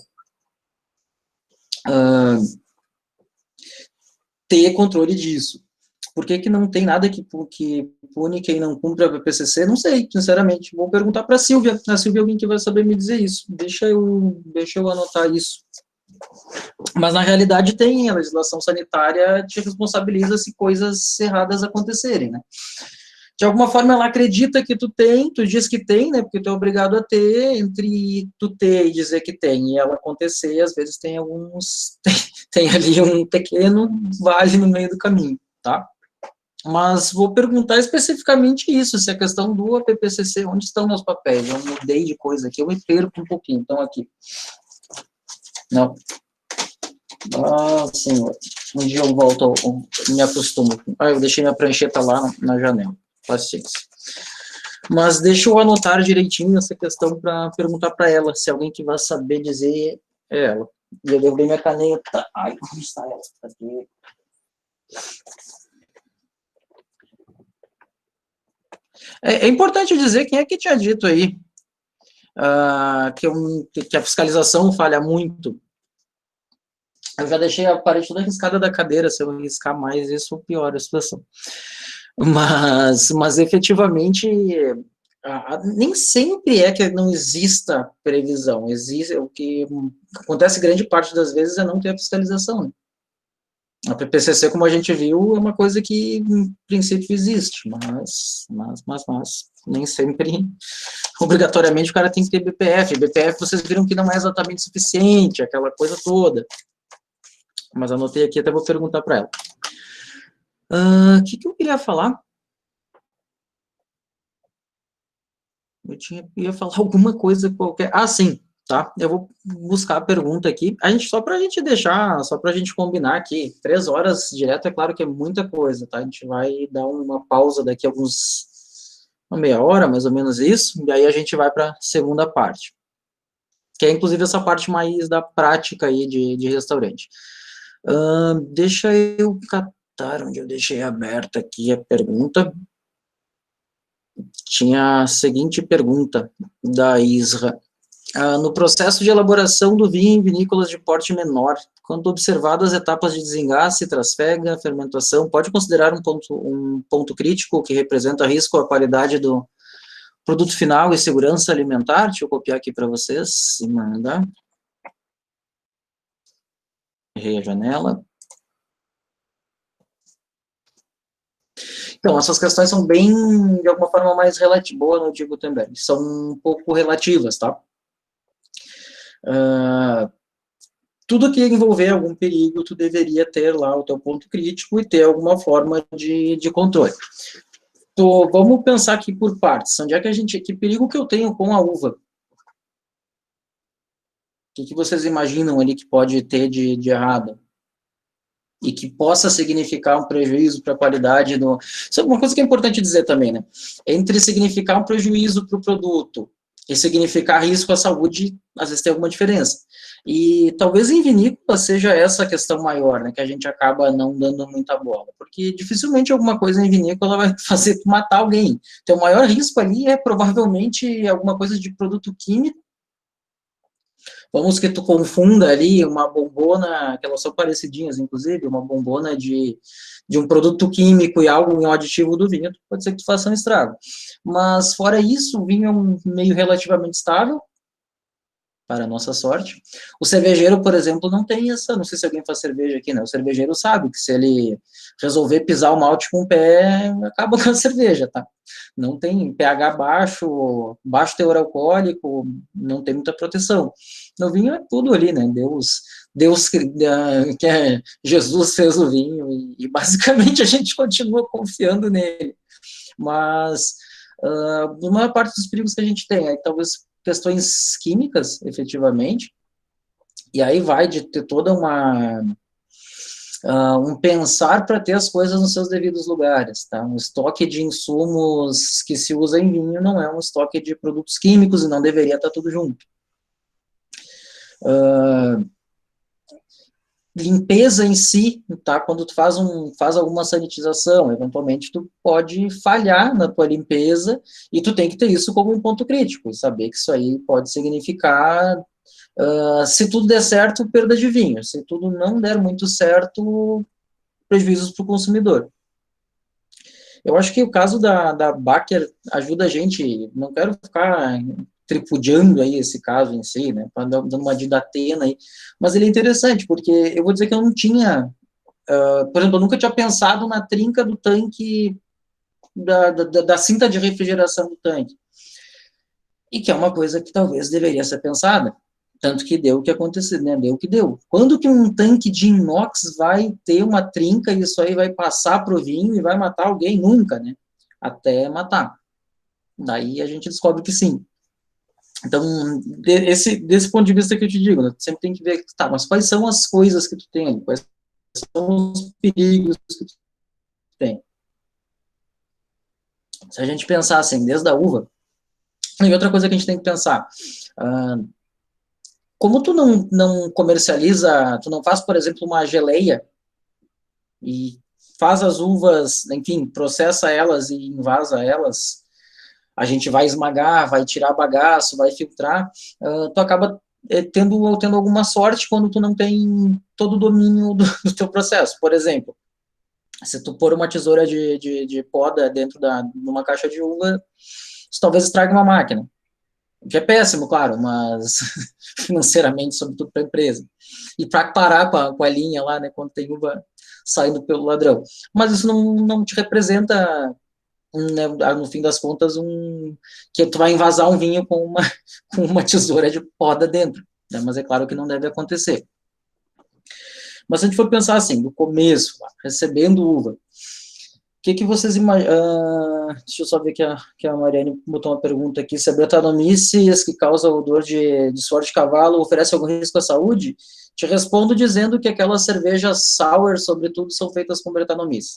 ter controle disso. Por que não tem nada que pune quem não cumpre a PPCC? Não sei, sinceramente. Vou perguntar para a Silvia. A Silvia é alguém que vai saber me dizer isso. Deixa eu anotar isso. Mas, na realidade, tem. A legislação sanitária te responsabiliza se coisas erradas acontecerem, né? De alguma forma, ela acredita que tu diz que tem, né, porque tu é obrigado a ter, entre tu ter e dizer que tem, e ela acontecer, às vezes tem tem ali um pequeno vale no meio do caminho, tá? Mas vou perguntar especificamente isso, se a questão do APPCC, onde estão meus papéis? Eu mudei de coisa aqui, eu me perco um pouquinho, então aqui. Não. Senhor, um dia eu volto, eu me acostumo. Eu deixei minha prancheta lá na janela. Paciência. Mas deixa eu anotar direitinho essa questão para perguntar para ela, se alguém que vai saber dizer é ela. E eu derrubei minha caneta. Ai, onde está ela? Aqui. É importante dizer quem é que tinha dito aí que a fiscalização falha muito. Eu já deixei a parede toda riscada da cadeira, se eu riscar mais, isso piora a situação. Mas efetivamente, nem sempre é que não exista previsão. Existe, o que acontece grande parte das vezes é não ter a fiscalização, né? A PPCC, como a gente viu, é uma coisa que, em princípio, existe, mas nem sempre, obrigatoriamente, o cara tem que ter BPF. BPF, vocês viram que não é exatamente suficiente, aquela coisa toda. Mas anotei aqui, até vou perguntar para ela. O que eu queria falar? Ia falar alguma coisa qualquer. Sim, tá? Eu vou buscar a pergunta aqui. Só para a gente deixar, só para a gente combinar aqui, 3 horas direto, é claro que é muita coisa, tá? A gente vai dar uma pausa daqui a uma meia hora, mais ou menos isso, e aí a gente vai para a segunda parte, que é inclusive essa parte mais da prática aí de restaurante. Deixa eu catar onde eu deixei aberta aqui a pergunta, tinha a seguinte pergunta da Isra. No processo de elaboração do vinho em vinícolas de porte menor, quando observadas as etapas de desengasse, trasfega, fermentação, pode considerar um ponto crítico que representa risco à qualidade do produto final e segurança alimentar? Deixa eu copiar aqui para vocês e mandar. Errei a janela. Então, essas questões são bem, de alguma forma, mais relativas, boa, não digo também, são um pouco relativas, tá? Tudo que envolver algum perigo, tu deveria ter lá o teu ponto crítico e ter alguma forma de controle. Então, vamos pensar aqui por partes. Onde é que perigo que eu tenho com a uva? O que vocês imaginam ali que pode ter de errado? E que possa significar um prejuízo para a qualidade do... Isso é uma coisa que é importante dizer também, né? Entre significar um prejuízo para o produto e significar risco à saúde, às vezes tem alguma diferença. E talvez em vinícola seja essa a questão maior, né? Que a gente acaba não dando muita bola. Porque dificilmente alguma coisa em vinícola vai fazer tu matar alguém. Então o maior risco ali é provavelmente alguma coisa de produto químico. Vamos que tu confunda ali uma bombona, que elas são parecidinhas, inclusive, uma bombona de um produto químico e algo em um aditivo do vinho, pode ser que tu faça um estrago. Mas, fora isso, o vinho é um meio relativamente estável, para a nossa sorte. O cervejeiro, por exemplo, não tem essa, não sei se alguém faz cerveja aqui, né? O cervejeiro sabe que se ele resolver pisar o malte com o pé, acaba com a cerveja, tá? Não tem pH baixo, baixo teor alcoólico, não tem muita proteção. No vinho é tudo ali, né? Deus que é, Jesus fez o vinho e basicamente a gente continua confiando nele. Mas a maior parte dos perigos que a gente tem, talvez questões químicas, efetivamente, e aí vai de ter toda um pensar para ter as coisas nos seus devidos lugares, tá? Um estoque de insumos que se usa em vinho não é um estoque de produtos químicos e não deveria estar tudo junto. Limpeza em si, tá? Quando tu faz alguma sanitização, eventualmente tu pode falhar na tua limpeza e tu tem que ter isso como um ponto crítico, e saber que isso aí pode significar, se tudo der certo, perda de vinho, se tudo não der muito certo, prejuízos para o consumidor. Eu acho que o caso da Baker ajuda a gente, não quero ficar tripudiando aí esse caso em si, né, dando uma de Datena aí, mas ele é interessante, porque eu vou dizer que eu não tinha, por exemplo, eu nunca tinha pensado na trinca do tanque, da cinta de refrigeração do tanque, e que é uma coisa que talvez deveria ser pensada, tanto que deu o que aconteceu, né, deu o que deu. Quando que um tanque de inox vai ter uma trinca e isso aí vai passar para o vinho e vai matar alguém? Nunca, né, até matar. Daí a gente descobre que sim. Então, desse ponto de vista que eu te digo, né, sempre tem que ver, tá, mas quais são as coisas que tu tem, quais são os perigos que tu tem. Se a gente pensar assim, desde a uva, e outra coisa que a gente tem que pensar, como tu não comercializa, tu não faz, por exemplo, uma geleia, e faz as uvas, enfim, processa elas e invasa elas, a gente vai esmagar, vai tirar bagaço, vai filtrar, tu acaba tendo alguma sorte quando tu não tem todo o domínio do teu processo. Por exemplo, se tu pôr uma tesoura de poda dentro de uma caixa de uva, isso talvez estrague uma máquina. O que é péssimo, claro, mas financeiramente, sobretudo para a empresa. E para parar com a linha lá, né, quando tem uva saindo pelo ladrão. Mas isso não te representa, né, no fim das contas, que tu vai invasar um vinho com uma tesoura de poda dentro, né? Mas é claro que não deve acontecer. Mas se a gente for pensar assim, do começo, recebendo uva, o que vocês imaginam? Deixa eu só ver que a Mariane botou uma pergunta aqui, se a Brettanomyces, que causa odor de suor de cavalo, oferece algum risco à saúde? Te respondo dizendo que aquelas cervejas sour, sobretudo, são feitas com Brettanomyces.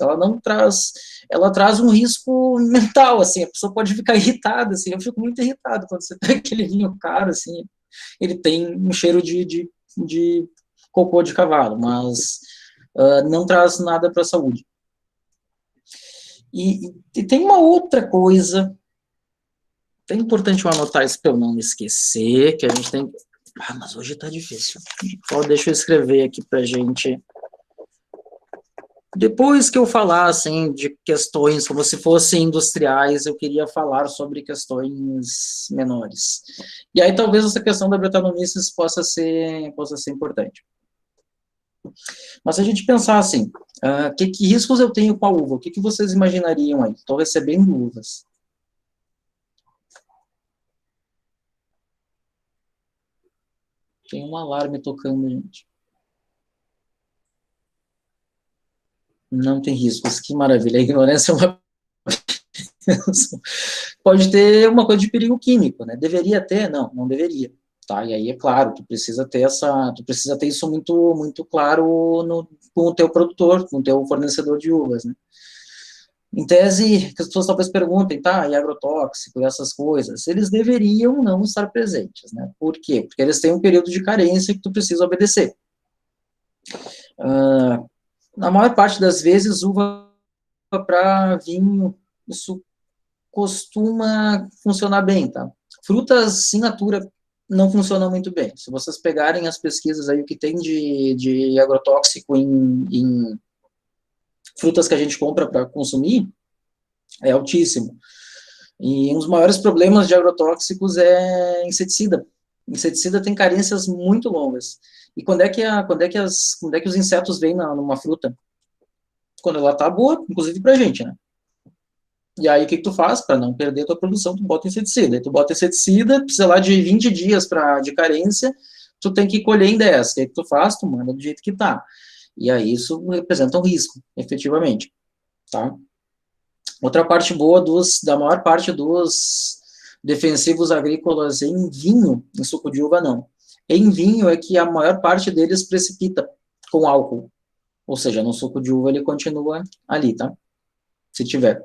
Ela traz um risco mental, assim, a pessoa pode ficar irritada, assim, eu fico muito irritado quando você pega aquele vinho caro, assim, ele tem um cheiro de cocô de cavalo, mas não traz nada para a saúde. E tem uma outra coisa É importante eu anotar isso para eu não esquecer, que a gente tem... Ah, mas hoje tá difícil. Deixa eu escrever aqui pra gente. Depois que eu falar, assim, de questões como se fossem industriais, eu queria falar sobre questões menores. E aí talvez essa questão da Brettanomyces possa ser importante. Mas se a gente pensar assim, que riscos eu tenho com a uva? O que vocês imaginariam aí? Estou recebendo uvas. Tem um alarme tocando, gente. Não tem riscos, que maravilha. A ignorância é uma... Pode ter uma coisa de perigo químico, né? Deveria ter? Não, não deveria. Tá? E aí, é claro, tu precisa ter isso muito claro com o teu produtor, com o teu fornecedor de uvas, né? Em tese, que as pessoas talvez perguntem, tá, e agrotóxico, e essas coisas, eles deveriam não estar presentes, né? Por quê? Porque eles têm um período de carência que tu precisa obedecer. Na maior parte das vezes, uva para vinho, isso costuma funcionar bem, tá? Frutas in natura não funcionam muito bem. Se vocês pegarem as pesquisas aí, o que tem de agrotóxico em frutas que a gente compra para consumir, é altíssimo. E um dos maiores problemas de agrotóxicos é inseticida. Inseticida tem carências muito longas. E quando é que os insetos vêm numa fruta? Quando ela tá boa, inclusive pra gente, né? E aí, o que tu faz? Para não perder a tua produção, tu bota inseticida. E tu bota inseticida, precisa lá de 20 dias de carência, tu tem que colher em 10. O que tu faz? Tu manda do jeito que tá. E aí, isso representa um risco, efetivamente. Tá? Outra parte boa da maior parte dos defensivos agrícolas em vinho, em suco de uva, não. Em vinho é que a maior parte deles precipita com álcool. Ou seja, no suco de uva ele continua ali, tá? Se tiver.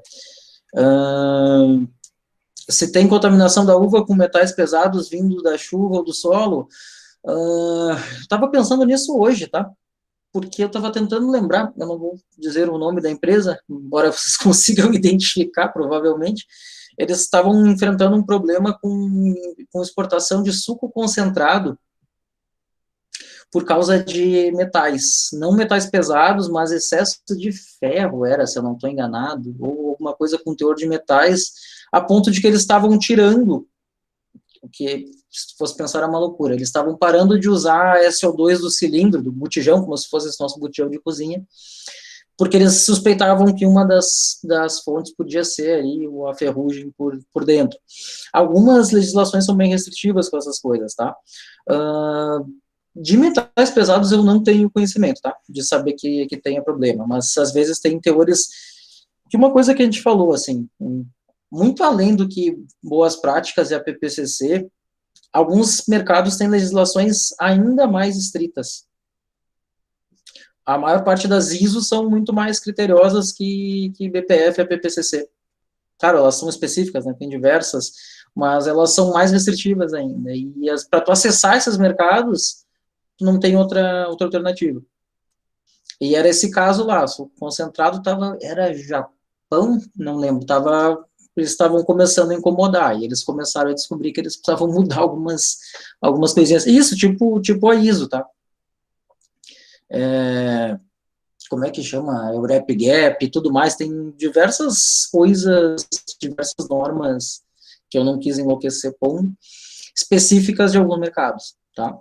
Se tem contaminação da uva com metais pesados vindo da chuva ou do solo, estava pensando nisso hoje, tá? Porque eu estava tentando lembrar, eu não vou dizer o nome da empresa, embora vocês consigam identificar, provavelmente, eles estavam enfrentando um problema com exportação de suco concentrado por causa de metais, não metais pesados, mas excesso de ferro, se eu não estou enganado, ou alguma coisa com teor de metais, a ponto de que eles estavam tirando, o que, se fosse pensar, é uma loucura, eles estavam parando de usar SO2 do cilindro, do botijão, como se fosse esse nosso botijão de cozinha, porque eles suspeitavam que uma das fontes podia ser aí a ferrugem por dentro. Algumas legislações são bem restritivas com essas coisas, tá? De metais pesados eu não tenho conhecimento, tá? De saber que tenha problema, mas às vezes tem teores, que uma coisa que a gente falou, assim, muito além do que boas práticas e a PPCC, alguns mercados têm legislações ainda mais estritas. A maior parte das ISO são muito mais criteriosas que BPF e a PPCC. Claro, elas são específicas, né? Tem diversas, mas elas são mais restritivas ainda. E para tu acessar esses mercados, não tem outra alternativa. E era esse caso lá, o concentrado era Japão, não lembro, eles estavam começando a incomodar, e eles começaram a descobrir que eles precisavam mudar algumas coisinhas. Isso, tipo a ISO, tá? Como é que chama? Eurep Gap e tudo mais, tem diversas coisas, diversas normas que eu não quis enlouquecer com, específicas de alguns mercados, tá?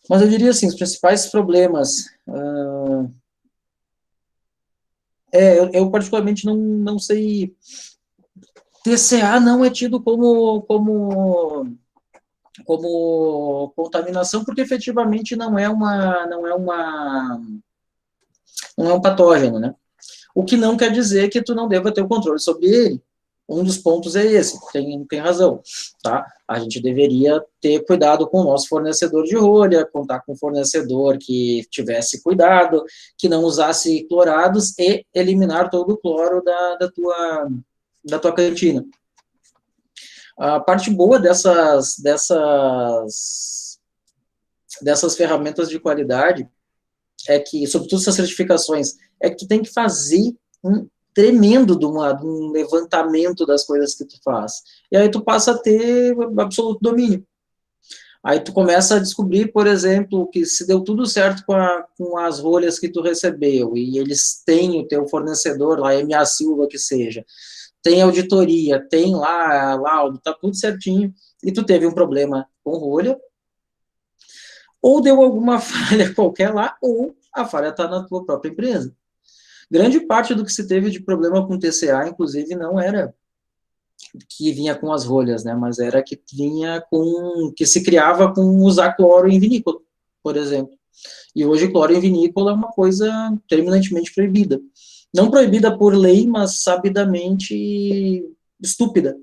Mas eu diria assim, os principais problemas... eu particularmente não sei... TCA não é tido como contaminação, porque efetivamente não é um patógeno, né? O que não quer dizer que tu não deva ter o controle sobre ele. Um dos pontos é esse, tem razão, tá? A gente deveria ter cuidado com o nosso fornecedor de rolha, contar com um fornecedor que tivesse cuidado, que não usasse clorados e eliminar todo o cloro da tua cantina. A parte boa dessas ferramentas de qualidade é que, sobretudo essas certificações, é que tu tem que fazer tremendo de um levantamento das coisas que tu faz. E aí tu passa a ter absoluto domínio. Aí tu começa a descobrir, por exemplo, que se deu tudo certo com as rolhas que tu recebeu, e eles têm o teu fornecedor lá, MA Silva que seja, tem auditoria, tem lá laudo, tá tudo certinho, e tu teve um problema com rolha, ou deu alguma falha qualquer lá, ou a falha está na tua própria empresa. Grande parte do que se teve de problema com TCA, inclusive, não era que vinha com as rolhas, né, mas era que vinha que se criava com usar cloro em vinícola, por exemplo. E hoje cloro em vinícola é uma coisa terminantemente proibida. Não proibida por lei, mas sabidamente estúpida.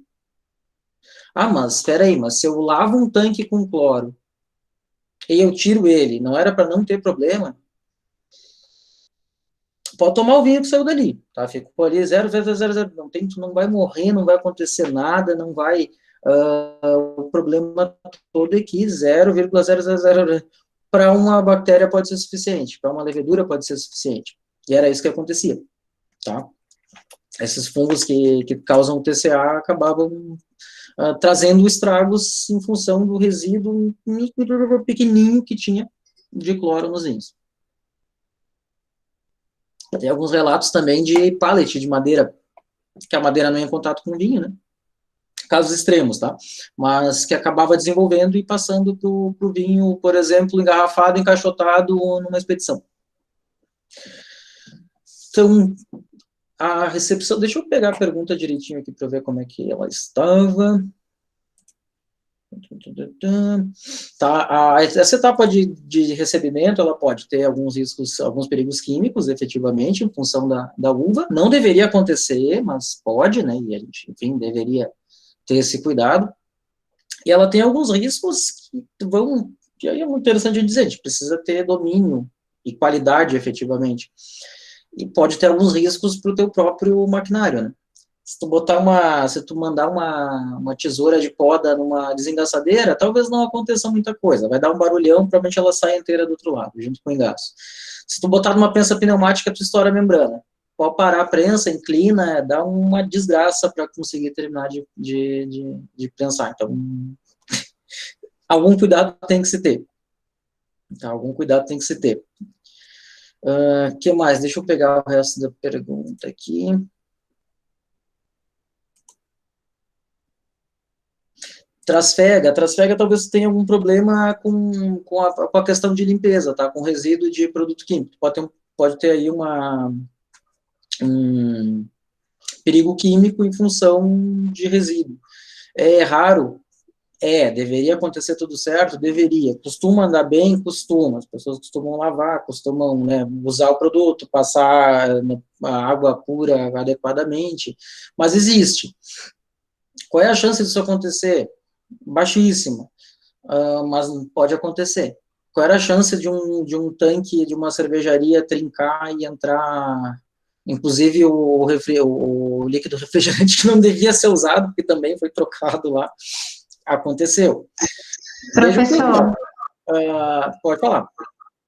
Ah, mas espera aí, mas se eu lavo um tanque com cloro e eu tiro ele, não era para não ter problema? Pode tomar o vinho que saiu dali, tá? Ficou ali 0,000, não tem, tu não vai morrer, não vai acontecer nada, não vai, o problema todo é que 0,000 para uma bactéria pode ser suficiente, para uma levedura pode ser suficiente, e era isso que acontecia, tá? Esses fungos que causam o TCA acabavam trazendo estragos em função do resíduo pequenininho que tinha de cloro nos vinhos. Tem alguns relatos também de pallet de madeira, que a madeira não ia em contato com o vinho, né? Casos extremos, tá? Mas que acabava desenvolvendo e passando para o vinho, por exemplo, engarrafado, encaixotado numa expedição. Então, a recepção... Deixa eu pegar a pergunta direitinho aqui para ver como é que ela estava. Tá, essa etapa de recebimento, ela pode ter alguns riscos, alguns perigos químicos, efetivamente, em função da uva. Não deveria acontecer, mas pode, né? E a gente, enfim, deveria ter esse cuidado. E ela tem alguns riscos que aí é muito interessante dizer, a gente precisa ter domínio e qualidade, efetivamente. E pode ter alguns riscos para o teu próprio maquinário, né? Se tu mandar uma tesoura de poda numa desengaçadeira, talvez não aconteça muita coisa, vai dar um barulhão, provavelmente ela sai inteira do outro lado, junto com o engaço. Se tu botar numa prensa pneumática, tu estoura a membrana. Pode parar a prensa, inclina, dá uma desgraça para conseguir terminar de prensar. Então, algum cuidado tem que se ter. Tá? Algum cuidado tem que se ter. Que mais? Deixa eu pegar o resto da pergunta aqui. Trasfega talvez tenha algum problema com a questão de limpeza, tá? Com resíduo de produto químico. Pode ter aí um perigo químico em função de resíduo. É raro? Deveria acontecer tudo certo? Deveria. Costuma andar bem? Costuma. As pessoas costumam lavar, costumam, né, usar o produto, passar a água pura adequadamente, mas existe. Qual é a chance disso acontecer? Baixíssima, mas pode acontecer. Qual era a chance de um tanque de uma cervejaria trincar e entrar, inclusive o líquido refrigerante que não devia ser usado, porque também foi trocado lá, aconteceu. Professor, pode falar.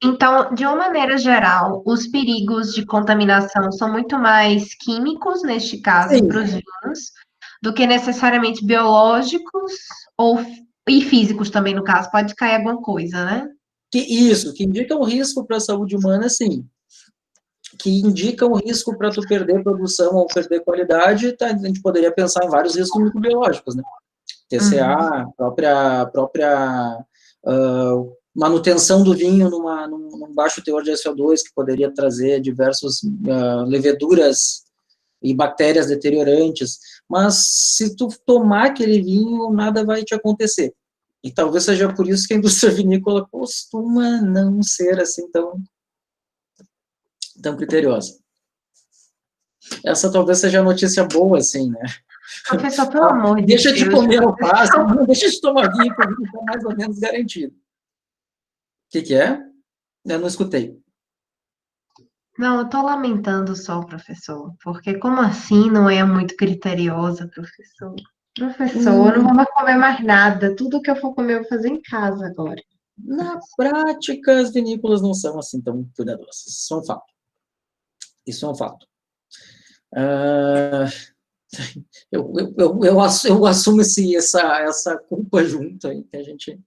Então, de uma maneira geral, os perigos de contaminação são muito mais químicos, neste caso, para os vinhos, do que necessariamente biológicos e físicos também, no caso. Pode cair alguma coisa, né? Que indica um risco para a saúde humana, sim. Que indica um risco para tu perder produção ou perder qualidade, tá? A gente poderia pensar em vários riscos microbiológicos, né? TCA, própria manutenção do vinho num baixo teor de SO2, que poderia trazer diversas leveduras e bactérias deteriorantes, mas se tu tomar aquele vinho, nada vai te acontecer. E talvez seja por isso que a indústria vinícola costuma não ser assim tão criteriosa. Essa talvez seja a notícia boa, assim, né? Professor, pelo amor de Deus. Deixa de comer alface, não deixa de tomar vinho, porque o vinho está mais ou menos garantido. O que é? Eu não escutei. Não, eu estou lamentando só, professor, porque como assim não é muito criteriosa, professor? Professor, eu não vou mais comer mais nada. Tudo que eu for comer, eu vou fazer em casa agora. Na prática, as vinícolas não são assim tão cuidadosas. Isso é um fato. Isso é um fato. Ah, eu assumo essa culpa junto aí, que a gente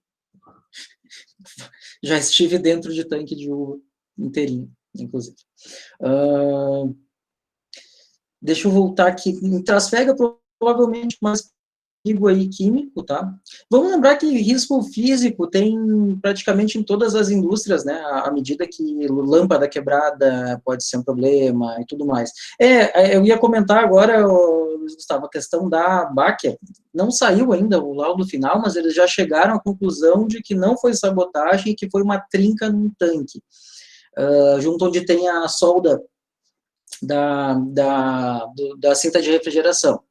já estive dentro de tanque de uva inteirinho, inclusive. Deixa eu voltar aqui. Em Trasfega, provavelmente mais perigo aí químico, tá? Vamos lembrar que risco físico tem praticamente em todas as indústrias, né? À medida que lâmpada quebrada pode ser um problema e tudo mais. Eu ia comentar agora, Gustavo, a questão da Baker. Não saiu ainda o laudo final, mas eles já chegaram à conclusão de que não foi sabotagem e que foi uma trinca num tanque. Junto onde tem a solda da cinta de refrigeração.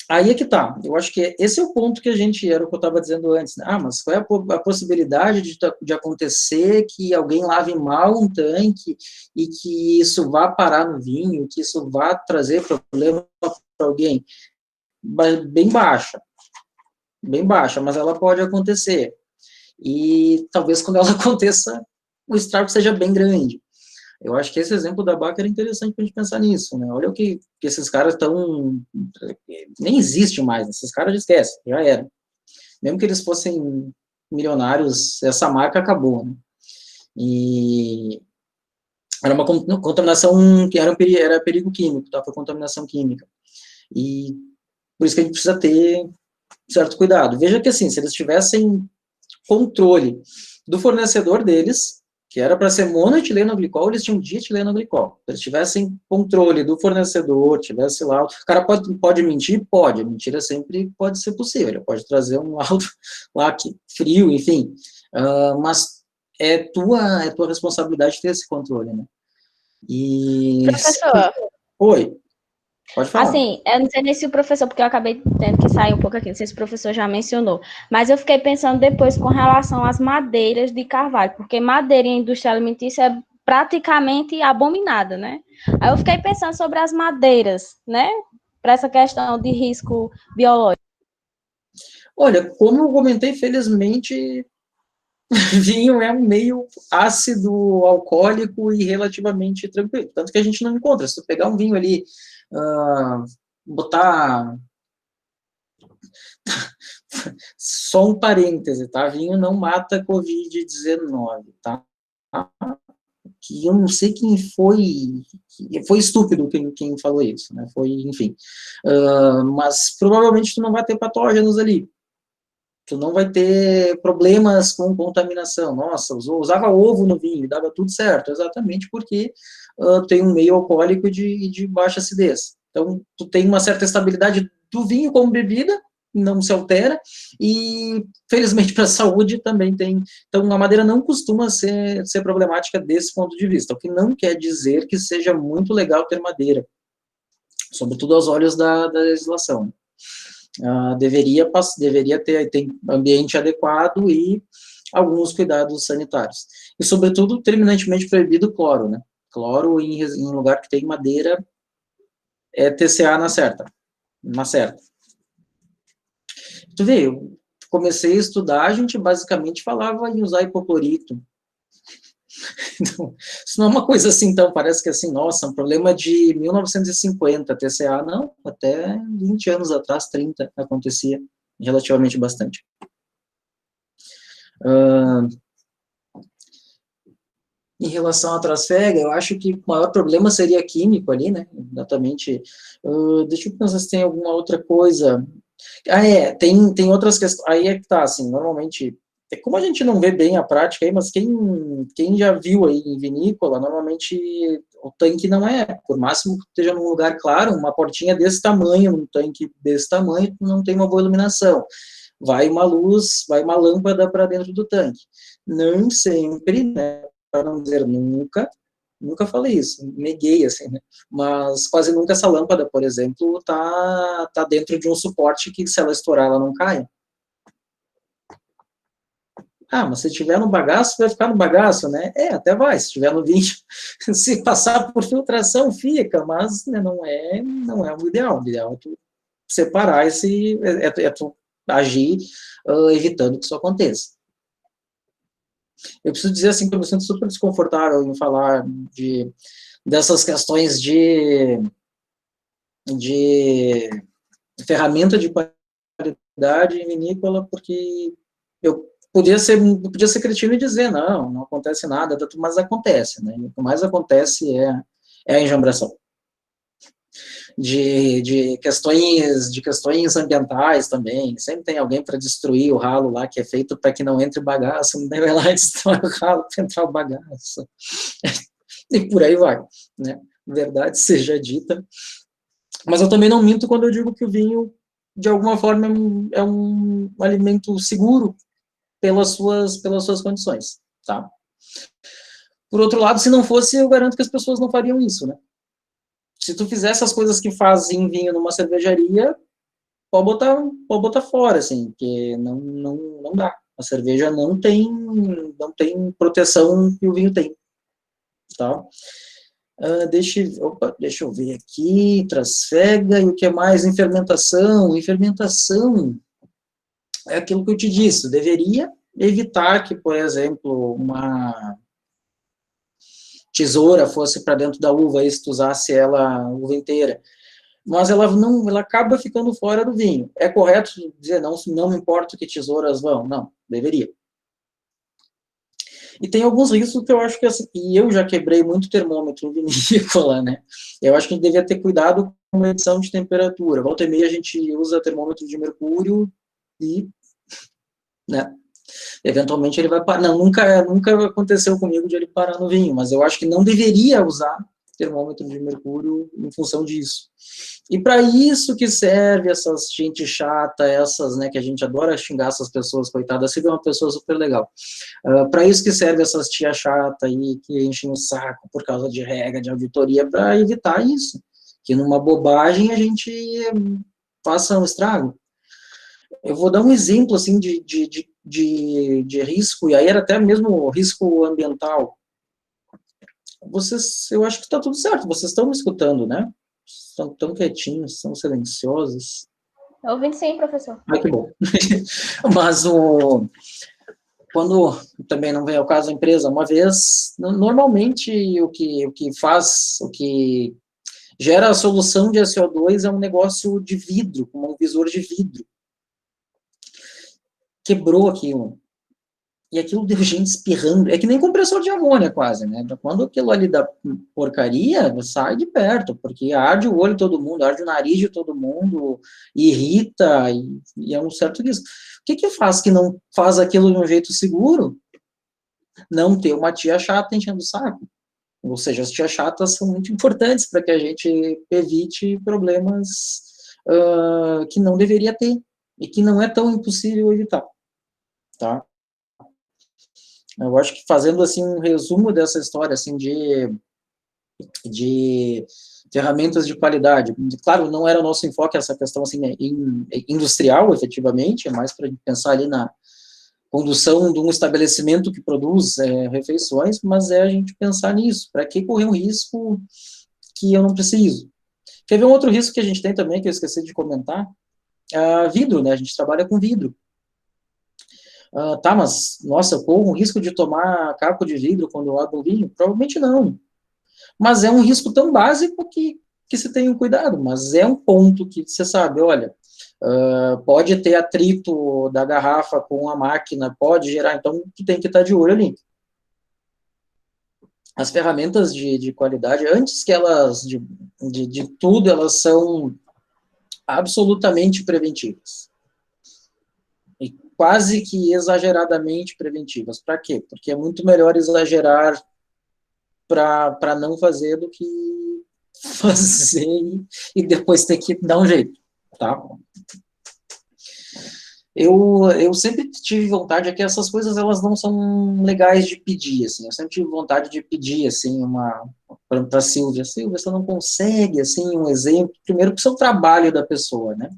Aí é que tá, eu acho que esse é o ponto que era o que eu estava dizendo antes, né? Mas qual é a possibilidade de acontecer que alguém lave mal um tanque e que isso vá parar no vinho, que isso vá trazer problema para alguém? Bem baixa, mas ela pode acontecer. E talvez quando ela aconteça, o estrago seja bem grande. Eu acho que esse exemplo da Baca era interessante para a gente pensar nisso, né? Olha o que esses caras estão... Nem existe mais, esses caras esquecem, já era. Mesmo que eles fossem milionários, essa marca acabou, né? E era uma contaminação, que era perigo químico, tá? Foi contaminação química. E por isso que a gente precisa ter certo cuidado. Veja que, assim, se eles tivessem controle do fornecedor deles, que era para ser monoetilenoglicol, eles tinham dietilenoglicol. Se eles tivessem controle do fornecedor, tivesse lá... O cara pode mentir? Pode. A mentira sempre pode ser possível. Ele pode trazer um laudo lá frio, enfim. Mas é tua responsabilidade ter esse controle, né? E... Professor. Oi. Pode falar. Assim, eu não sei nem se o professor, porque eu acabei tendo que sair um pouco aqui, não sei se o professor já mencionou, mas eu fiquei pensando depois com relação às madeiras de carvalho, porque madeira em indústria alimentícia é praticamente abominada, né? Aí eu fiquei pensando sobre as madeiras, né? Para essa questão de risco biológico. Olha, como eu comentei, felizmente, vinho é um meio ácido, alcoólico e relativamente tranquilo. Tanto que a gente não encontra. Se tu pegar um vinho ali, botar... Só um parêntese, tá? Vinho não mata Covid-19, tá? Que eu não sei quem foi... Foi estúpido quem falou isso, né? Foi, enfim. Mas provavelmente tu não vai ter patógenos ali. Tu não vai ter problemas com contaminação. Nossa, usava ovo no vinho, dava tudo certo, exatamente porque tem um meio alcoólico de baixa acidez. Então, tu tem uma certa estabilidade do vinho como bebida, não se altera, e, felizmente, para a saúde também tem. Então, a madeira não costuma ser problemática desse ponto de vista, o que não quer dizer que seja muito legal ter madeira, sobretudo aos olhos da legislação. Deveria ter ambiente adequado e alguns cuidados sanitários. E, sobretudo, terminantemente proibido cloro, né? Cloro em lugar que tem madeira é TCA na certa. Tu vê, eu comecei a estudar, a gente basicamente falava em usar hipoclorito. Então, isso não é uma coisa assim, então, parece que assim, nossa, um problema de 1950, TCA, não, até 20 anos atrás, 30, acontecia relativamente bastante. Em relação à Trasfega, eu acho que o maior problema seria químico ali, né, exatamente. Deixa eu pensar se tem alguma outra coisa. Tem outras questões, aí é que tá, assim, normalmente, como a gente não vê bem a prática aí, mas quem já viu aí em vinícola, normalmente o tanque não por máximo que esteja num lugar claro, uma portinha desse tamanho, um tanque desse tamanho, não tem uma boa iluminação. Vai uma luz, vai uma lâmpada para dentro do tanque. Não sempre, né, para não dizer nunca falei isso, neguei, assim, né? Mas quase nunca essa lâmpada, por exemplo, tá dentro de um suporte que, se ela estourar, ela não cai. Mas se tiver no bagaço, vai ficar no bagaço, né? Até vai, se tiver no vinho, se passar por filtração, fica, mas, né, não é o ideal. O ideal é tu separar tu agir evitando que isso aconteça. Eu preciso dizer, assim, que eu me sinto super desconfortável em falar dessas questões de ferramenta de qualidade em vinícola, porque eu podia ser cretino e dizer, não acontece nada, mas acontece, né? O que mais acontece é a enjambração. De questões ambientais também, sempre tem alguém para destruir o ralo lá, que é feito para que não entre bagaço, não vai lá e destrói o ralo para entrar o bagaço. E por aí vai, né? Verdade seja dita. Mas eu também não minto quando eu digo que o vinho, de alguma forma, é um alimento seguro pelas suas condições, tá? Por outro lado, se não fosse, eu garanto que as pessoas não fariam isso, né? Se tu fizesse as coisas que fazem vinho numa cervejaria, pode botar fora, assim, porque não dá. A cerveja não tem proteção que o vinho tem, tá? Deixa eu ver aqui, trasfega, e o que é mais? Em fermentação é aquilo que eu te disse, deveria evitar que, por exemplo, uma tesoura fosse para dentro da uva, e se tu usasse ela a uva inteira, mas ela acaba ficando fora do vinho. É correto dizer, não me importa que tesouras vão? Não, deveria. E tem alguns riscos que eu acho que, assim, e eu já quebrei muito termômetro vinícola, né? Eu acho que a gente devia ter cuidado com a medição de temperatura. Volta e meia a gente usa termômetro de mercúrio e, né, eventualmente ele vai parar. Não, nunca aconteceu comigo de ele parar no vinho, mas eu acho que não deveria usar termômetro de mercúrio em função disso. E para isso que serve essas gente chata, essas, né, que a gente adora xingar essas pessoas, coitadas, você vê uma pessoa super legal. Para isso que serve essas tia chata aí, que enchem o saco por causa de regra, de auditoria, para evitar isso. Que numa bobagem a gente faça um estrago. Eu vou dar um exemplo, assim, de risco, e aí era até mesmo risco ambiental. Eu acho que está tudo certo, vocês estão me escutando, né? Estão tão quietinhos, são silenciosos. Ouvindo sim, professor. Que bom. Mas quando também não vem ao caso a empresa, uma vez, normalmente o que gera a solução de SO2 é um negócio de vidro, como um visor de vidro. Quebrou aquilo. E aquilo deu gente espirrando. É que nem compressor de amônia, quase, né? Quando aquilo ali dá porcaria, sai de perto, porque arde o olho de todo mundo, arde o nariz de todo mundo, irrita, e é um certo risco. O que faz que não faz aquilo de um jeito seguro? Não ter uma tia chata enchendo o saco. Ou seja, as tias chatas são muito importantes para que a gente evite problemas que não deveria ter, e que não é tão impossível evitar, tá? Eu acho que fazendo, assim, um resumo dessa história, assim, de ferramentas de qualidade, claro, não era o nosso enfoque essa questão, assim, industrial, efetivamente, é mais para pensar ali na condução de um estabelecimento que produz refeições, mas é a gente pensar nisso, para que correr um risco que eu não preciso. Quer ver um outro risco que a gente tem também, que eu esqueci de comentar? Vidro, né, a gente trabalha com vidro. Tá, mas, nossa, eu corro um risco de tomar caco de vidro quando eu abro o vinho? Provavelmente não. Mas é um risco tão básico que se tem um cuidado, mas é um ponto que você sabe, olha, pode ter atrito da garrafa com a máquina, pode gerar, então tu tem que estar de olho ali. As ferramentas de qualidade, antes que elas, de tudo, elas são absolutamente preventivas. E quase que exageradamente preventivas. Para quê? Porque é muito melhor exagerar para não fazer do que fazer e depois ter que dar um jeito, tá? Eu sempre tive vontade, é que essas coisas, elas não são legais de pedir, assim, eu sempre tive vontade de pedir, assim, para a Silvia, você não consegue, assim, um exemplo, primeiro para o seu trabalho da pessoa, né?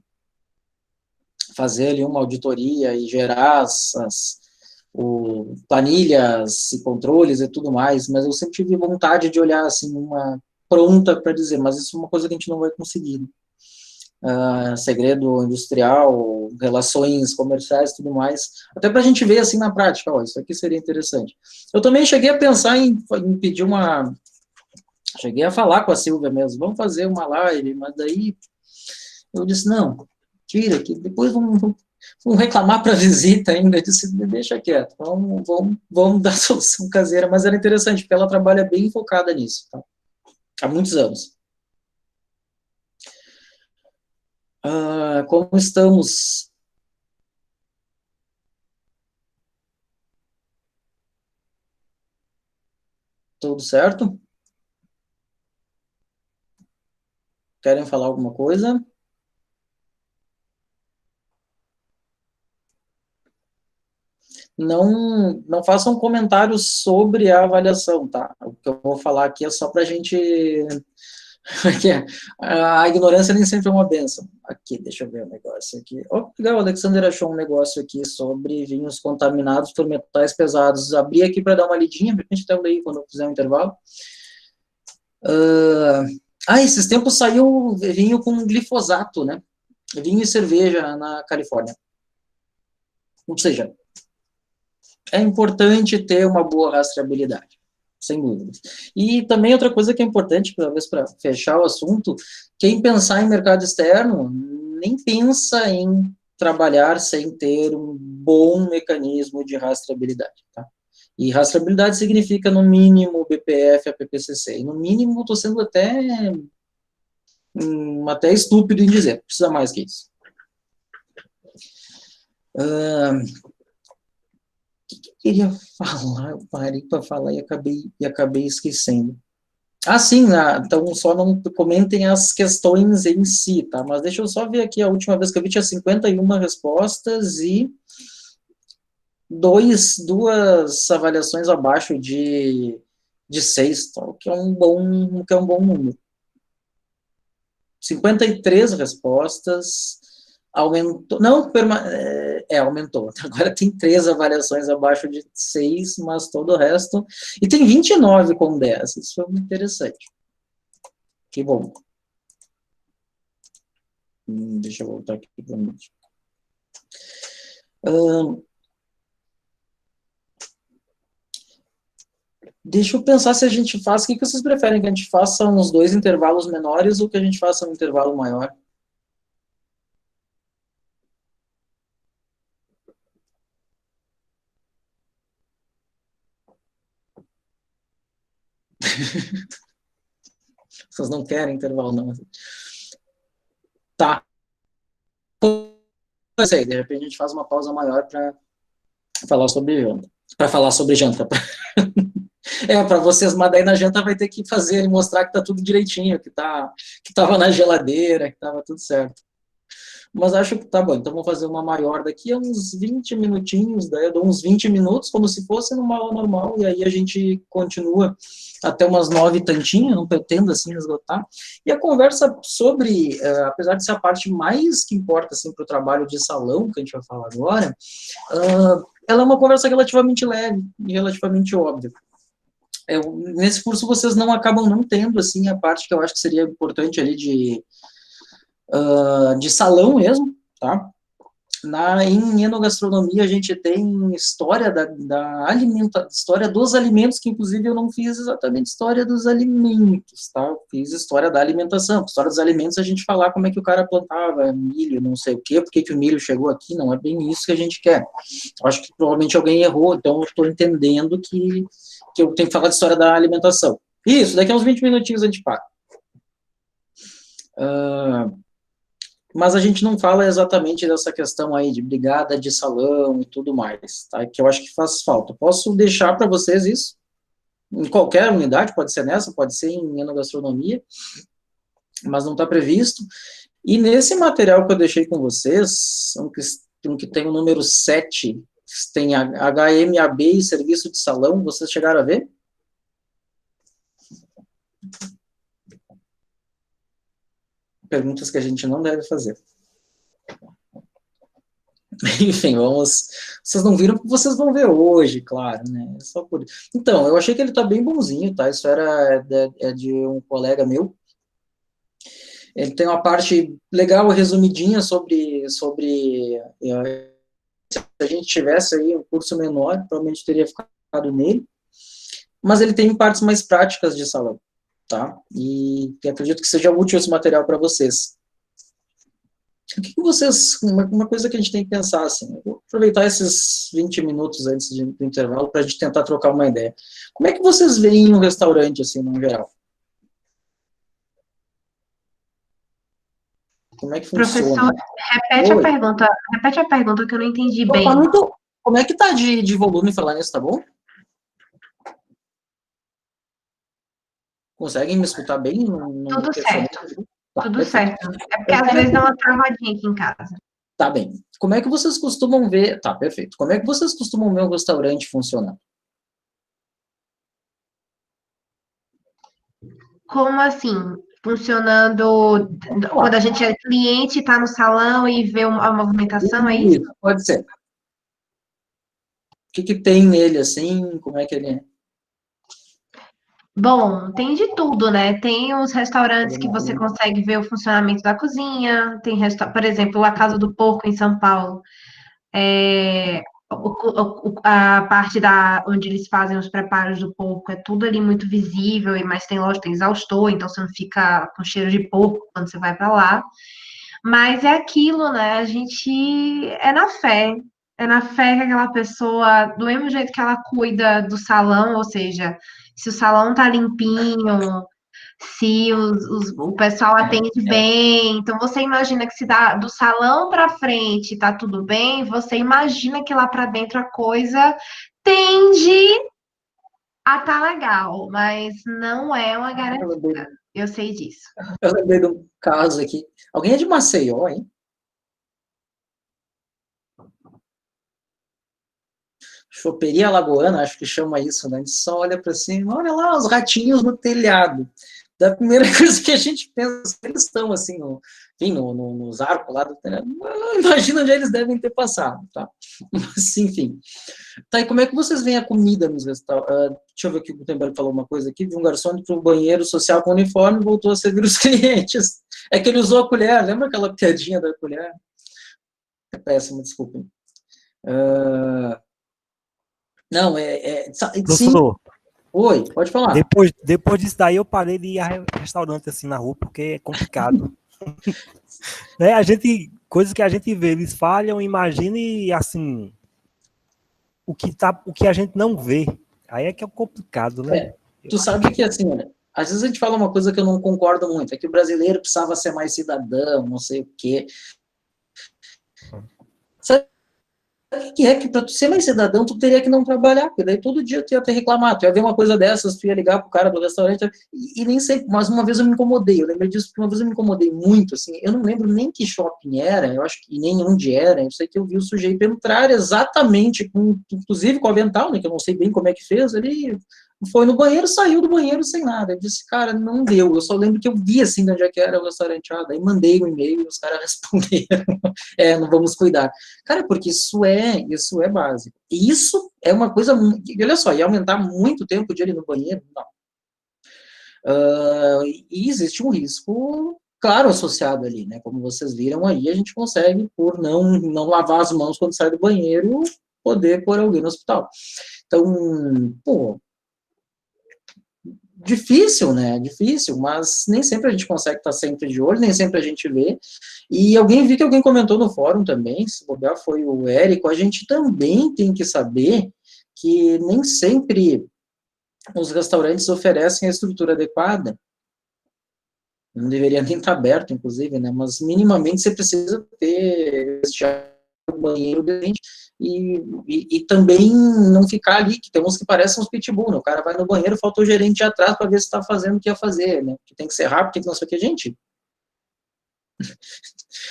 Fazer ali uma auditoria e gerar planilhas e controles e tudo mais, mas eu sempre tive vontade de olhar, assim, uma pronta para dizer, mas isso é uma coisa que a gente não vai conseguir, né? Segredo industrial, relações comerciais e tudo mais, até para a gente ver assim na prática, ó, isso aqui seria interessante. Eu também cheguei a pensar em pedir Cheguei a falar com a Silvia mesmo, vamos fazer uma live, mas daí eu disse, não, tira, que depois vamos reclamar para a visita ainda. Eu disse, deixa quieto, vamos dar solução caseira. Mas era interessante, porque ela trabalha bem focada nisso, tá? Há muitos anos. Como estamos? Tudo certo? Querem falar alguma coisa? Não façam comentários sobre a avaliação, tá? O que eu vou falar aqui é só para a gente... Aqui, a ignorância nem sempre é uma benção. Aqui, deixa eu ver o negócio aqui. Oh, legal, o Alexander achou um negócio aqui sobre vinhos contaminados por metais pesados. Abri aqui para dar uma lidinha, de repente até eu leio quando eu fizer um intervalo. Esses tempos saiu vinho com glifosato, né? Vinho e cerveja na Califórnia. Ou seja, é importante ter uma boa rastreabilidade, sem dúvidas. E também outra coisa que é importante, talvez para fechar o assunto, quem pensar em mercado externo, nem pensa em trabalhar sem ter um bom mecanismo de rastreabilidade, tá? E rastreabilidade significa, no mínimo, BPF, APPCC. E no mínimo, estou sendo até estúpido em dizer, precisa mais que isso. O que eu queria falar? Eu parei para falar e acabei esquecendo. Sim, então só não comentem as questões em si, tá? Mas deixa eu só ver aqui, a última vez que eu vi tinha 51 respostas e duas avaliações abaixo de 6, tá? O que é um bom número. 53 respostas, aumentou, não, aumentou, agora tem 3 avaliações abaixo de 6, mas todo o resto, e tem 29 com 10, isso foi muito interessante. Que bom. Deixa eu voltar aqui para mim. Deixa eu pensar se a gente faz, o que vocês preferem, que a gente faça uns 2 intervalos menores ou que a gente faça um intervalo maior? Vocês não querem intervalo, não. Tá. Não sei, de repente a gente faz uma pausa maior para falar sobre janta. Para falar sobre janta. Para vocês, mas daí na janta vai ter que fazer e mostrar que tá tudo direitinho, que tava na geladeira, que tava tudo certo. Mas acho que tá bom, então vamos fazer uma maior daqui a uns 20 minutinhos, daí eu dou uns 20 minutos, como se fosse numa aula normal, e aí a gente continua até umas 9 e tantinho, não pretendo assim esgotar. E a conversa sobre, apesar de ser a parte mais que importa assim, para o trabalho de salão, que a gente vai falar agora, ela é uma conversa relativamente leve e relativamente óbvia. Nesse curso vocês não acabam não tendo assim a parte que eu acho que seria importante ali de salão mesmo, tá? Em enogastronomia a gente tem história história dos alimentos, que inclusive eu não fiz exatamente história dos alimentos, tá? Eu fiz história da alimentação. História dos alimentos a gente falar como é que o cara plantava milho, não sei o quê, por que o milho chegou aqui, não é bem isso que a gente quer. Eu acho que provavelmente alguém errou, então eu estou entendendo que eu tenho que falar de história da alimentação. Isso, daqui a uns 20 minutinhos a gente para. Mas a gente não fala exatamente dessa questão aí de brigada de salão e tudo mais, tá? Que eu acho que faz falta. Posso deixar para vocês isso, em qualquer unidade, pode ser nessa, pode ser em enogastronomia, mas não está previsto. E nesse material que eu deixei com vocês, que tem o número 7, tem HMAB e serviço de salão, vocês chegaram a ver? Perguntas que a gente não deve fazer. Enfim, vocês não viram, porque vocês vão ver hoje, claro, né? Só por... Então, eu achei que ele tá bem bonzinho, tá? Isso é de um colega meu. Ele tem uma parte legal, resumidinha sobre se a gente tivesse aí um curso menor, provavelmente teria ficado nele. Mas ele tem partes mais práticas de salão. tá? E acredito que seja útil esse material para vocês. O que vocês, uma coisa que a gente tem que pensar, assim, eu vou aproveitar esses 20 minutos antes do intervalo para a gente tentar trocar uma ideia. Como é que vocês veem um restaurante, assim, no geral? Como é que funciona? Professor, repete a pergunta que eu não entendi bem. Como é que tá de volume falar nisso, tá bom? Conseguem me escutar bem? Tudo certo. Tá, Tudo perfeito. certo. É porque às vezes dá uma travadinha aqui em casa. Tá bem. Como é que vocês costumam ver... Tá, perfeito. Como é que vocês costumam ver um restaurante funcionar? Como assim? Funcionando quando a gente é cliente, está no salão e vê a movimentação, é isso? Pode ser. O que tem nele, assim? Como é que ele é? Bom, tem de tudo, né? Tem os restaurantes que você consegue ver o funcionamento da cozinha, tem, por exemplo, a Casa do Porco em São Paulo. A parte onde eles fazem os preparos do porco é tudo ali muito visível, mas tem lógico, tem exaustor, então você não fica com cheiro de porco quando você vai para lá. Mas é aquilo, né? A gente é na fé. É na fé que aquela pessoa, do mesmo jeito que ela cuida do salão, ou seja, se o salão tá limpinho, se o pessoal atende bem. Então, você imagina que se dá do salão para frente tá tudo bem, você imagina que lá para dentro a coisa tende a tá legal, mas não é uma garantia. Eu sei disso. Eu lembrei de um caso aqui. Alguém é de Maceió, hein? Choperia Alagoana, acho que chama isso, né? A gente só olha para cima, olha lá os ratinhos no telhado. Da primeira coisa que a gente pensa, eles estão assim, nos arcos lá do telhado. Imagina onde eles devem ter passado, tá? Mas, enfim. Tá, e como é que vocês veem a comida nos restaurantes? Deixa eu ver aqui, o Gutenberg falou uma coisa aqui, de um garçom para um banheiro social com uniforme e voltou a servir os clientes. É que ele usou a colher, lembra aquela piadinha da colher? É péssimo, desculpem. Não, sim. Oi, pode falar. Depois disso daí, eu parei de ir a restaurante assim na rua, porque é complicado. Né? Coisas que a gente vê, eles falham, imagine assim, o que a gente não vê. Aí é que é complicado, né? Tu sabe que assim, olha, às vezes a gente fala uma coisa que eu não concordo muito, é que o brasileiro precisava ser mais cidadão, não sei o quê. Sabe o que é que para tu ser mais cidadão, tu teria que não trabalhar, porque daí todo dia tu ia ter reclamado, tu ia ver uma coisa dessas, tu ia ligar pro cara do restaurante, e nem sei, mas uma vez eu me incomodei, eu lembrei disso, porque uma vez eu me incomodei muito, assim, eu não lembro nem que shopping era, eu acho que nem onde era, eu sei que eu vi o sujeito entrar exatamente, inclusive com o avental, né, que eu não sei bem como é que fez, ele foi no banheiro, saiu do banheiro sem nada, eu disse, cara, não deu, eu só lembro que eu vi, assim, de onde é que era o restaurante, daí mandei um e-mail, e os caras responderam, não vamos cuidar. Cara, porque isso é básico. E isso é uma coisa, olha só, ia aumentar muito o tempo de ele no banheiro? Não. E existe um risco, claro, associado ali, né? Como vocês viram aí, a gente consegue, por não lavar as mãos quando sai do banheiro, poder pôr alguém no hospital. Então, pô, difícil, né? Difícil, mas nem sempre a gente consegue estar sempre de olho, nem sempre a gente vê. E vi que alguém comentou no fórum também, se bobear foi o Érico, a gente também tem que saber que nem sempre os restaurantes oferecem a estrutura adequada. Não deveria nem estar aberto, inclusive, né? Mas minimamente você precisa ter um banheiro decente e também não ficar ali, que tem uns que parecem uns pitbull, né? O cara vai no banheiro, falta o gerente de atrás para ver se está fazendo o que ia fazer, né? Que tem que ser rápido, tem que não sei o que, gente.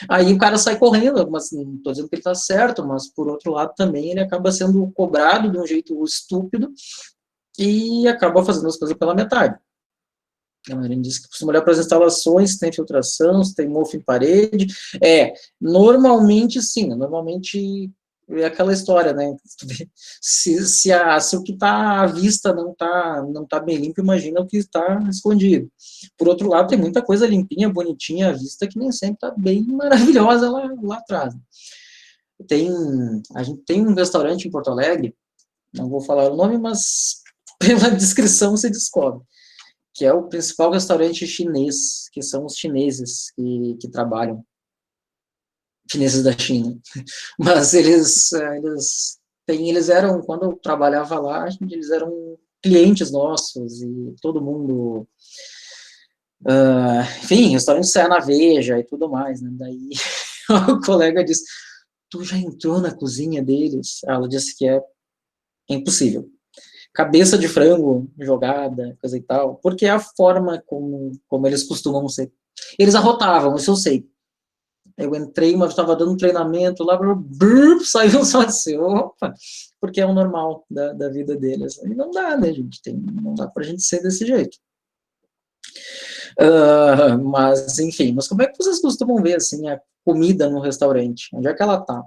Aí o cara sai correndo, mas não estou dizendo que ele está certo, mas por outro lado também ele acaba sendo cobrado de um jeito estúpido e acaba fazendo as coisas pela metade. A gente diz que costuma olhar para as instalações, se tem filtração, se tem mofo em parede. Normalmente sim, normalmente é aquela história, né? Se o que está à vista não tá bem limpo, imagina o que está escondido. Por outro lado, tem muita coisa limpinha, bonitinha à vista, que nem sempre está bem maravilhosa lá atrás. A gente tem um restaurante em Porto Alegre, não vou falar o nome, mas pela descrição você descobre, que é o principal restaurante chinês, que são os chineses que trabalham, chineses da China. Mas eles eram, quando eu trabalhava lá, eles eram clientes nossos, e todo mundo, enfim, restaurante saia na Veja e tudo mais, né? Daí o colega disse, tu já entrou na cozinha deles? Ela disse que é impossível. Cabeça de frango jogada, coisa e tal, porque é a forma como eles costumam ser. Eles arrotavam, isso eu sei. Eu entrei, mas estava dando um treinamento lá, saiu um som assim, opa, porque é o normal da vida deles. E não dá, né, gente? Não dá pra gente ser desse jeito. Mas, enfim, mas como é que vocês costumam ver, assim, a comida no restaurante? Onde é que ela tá?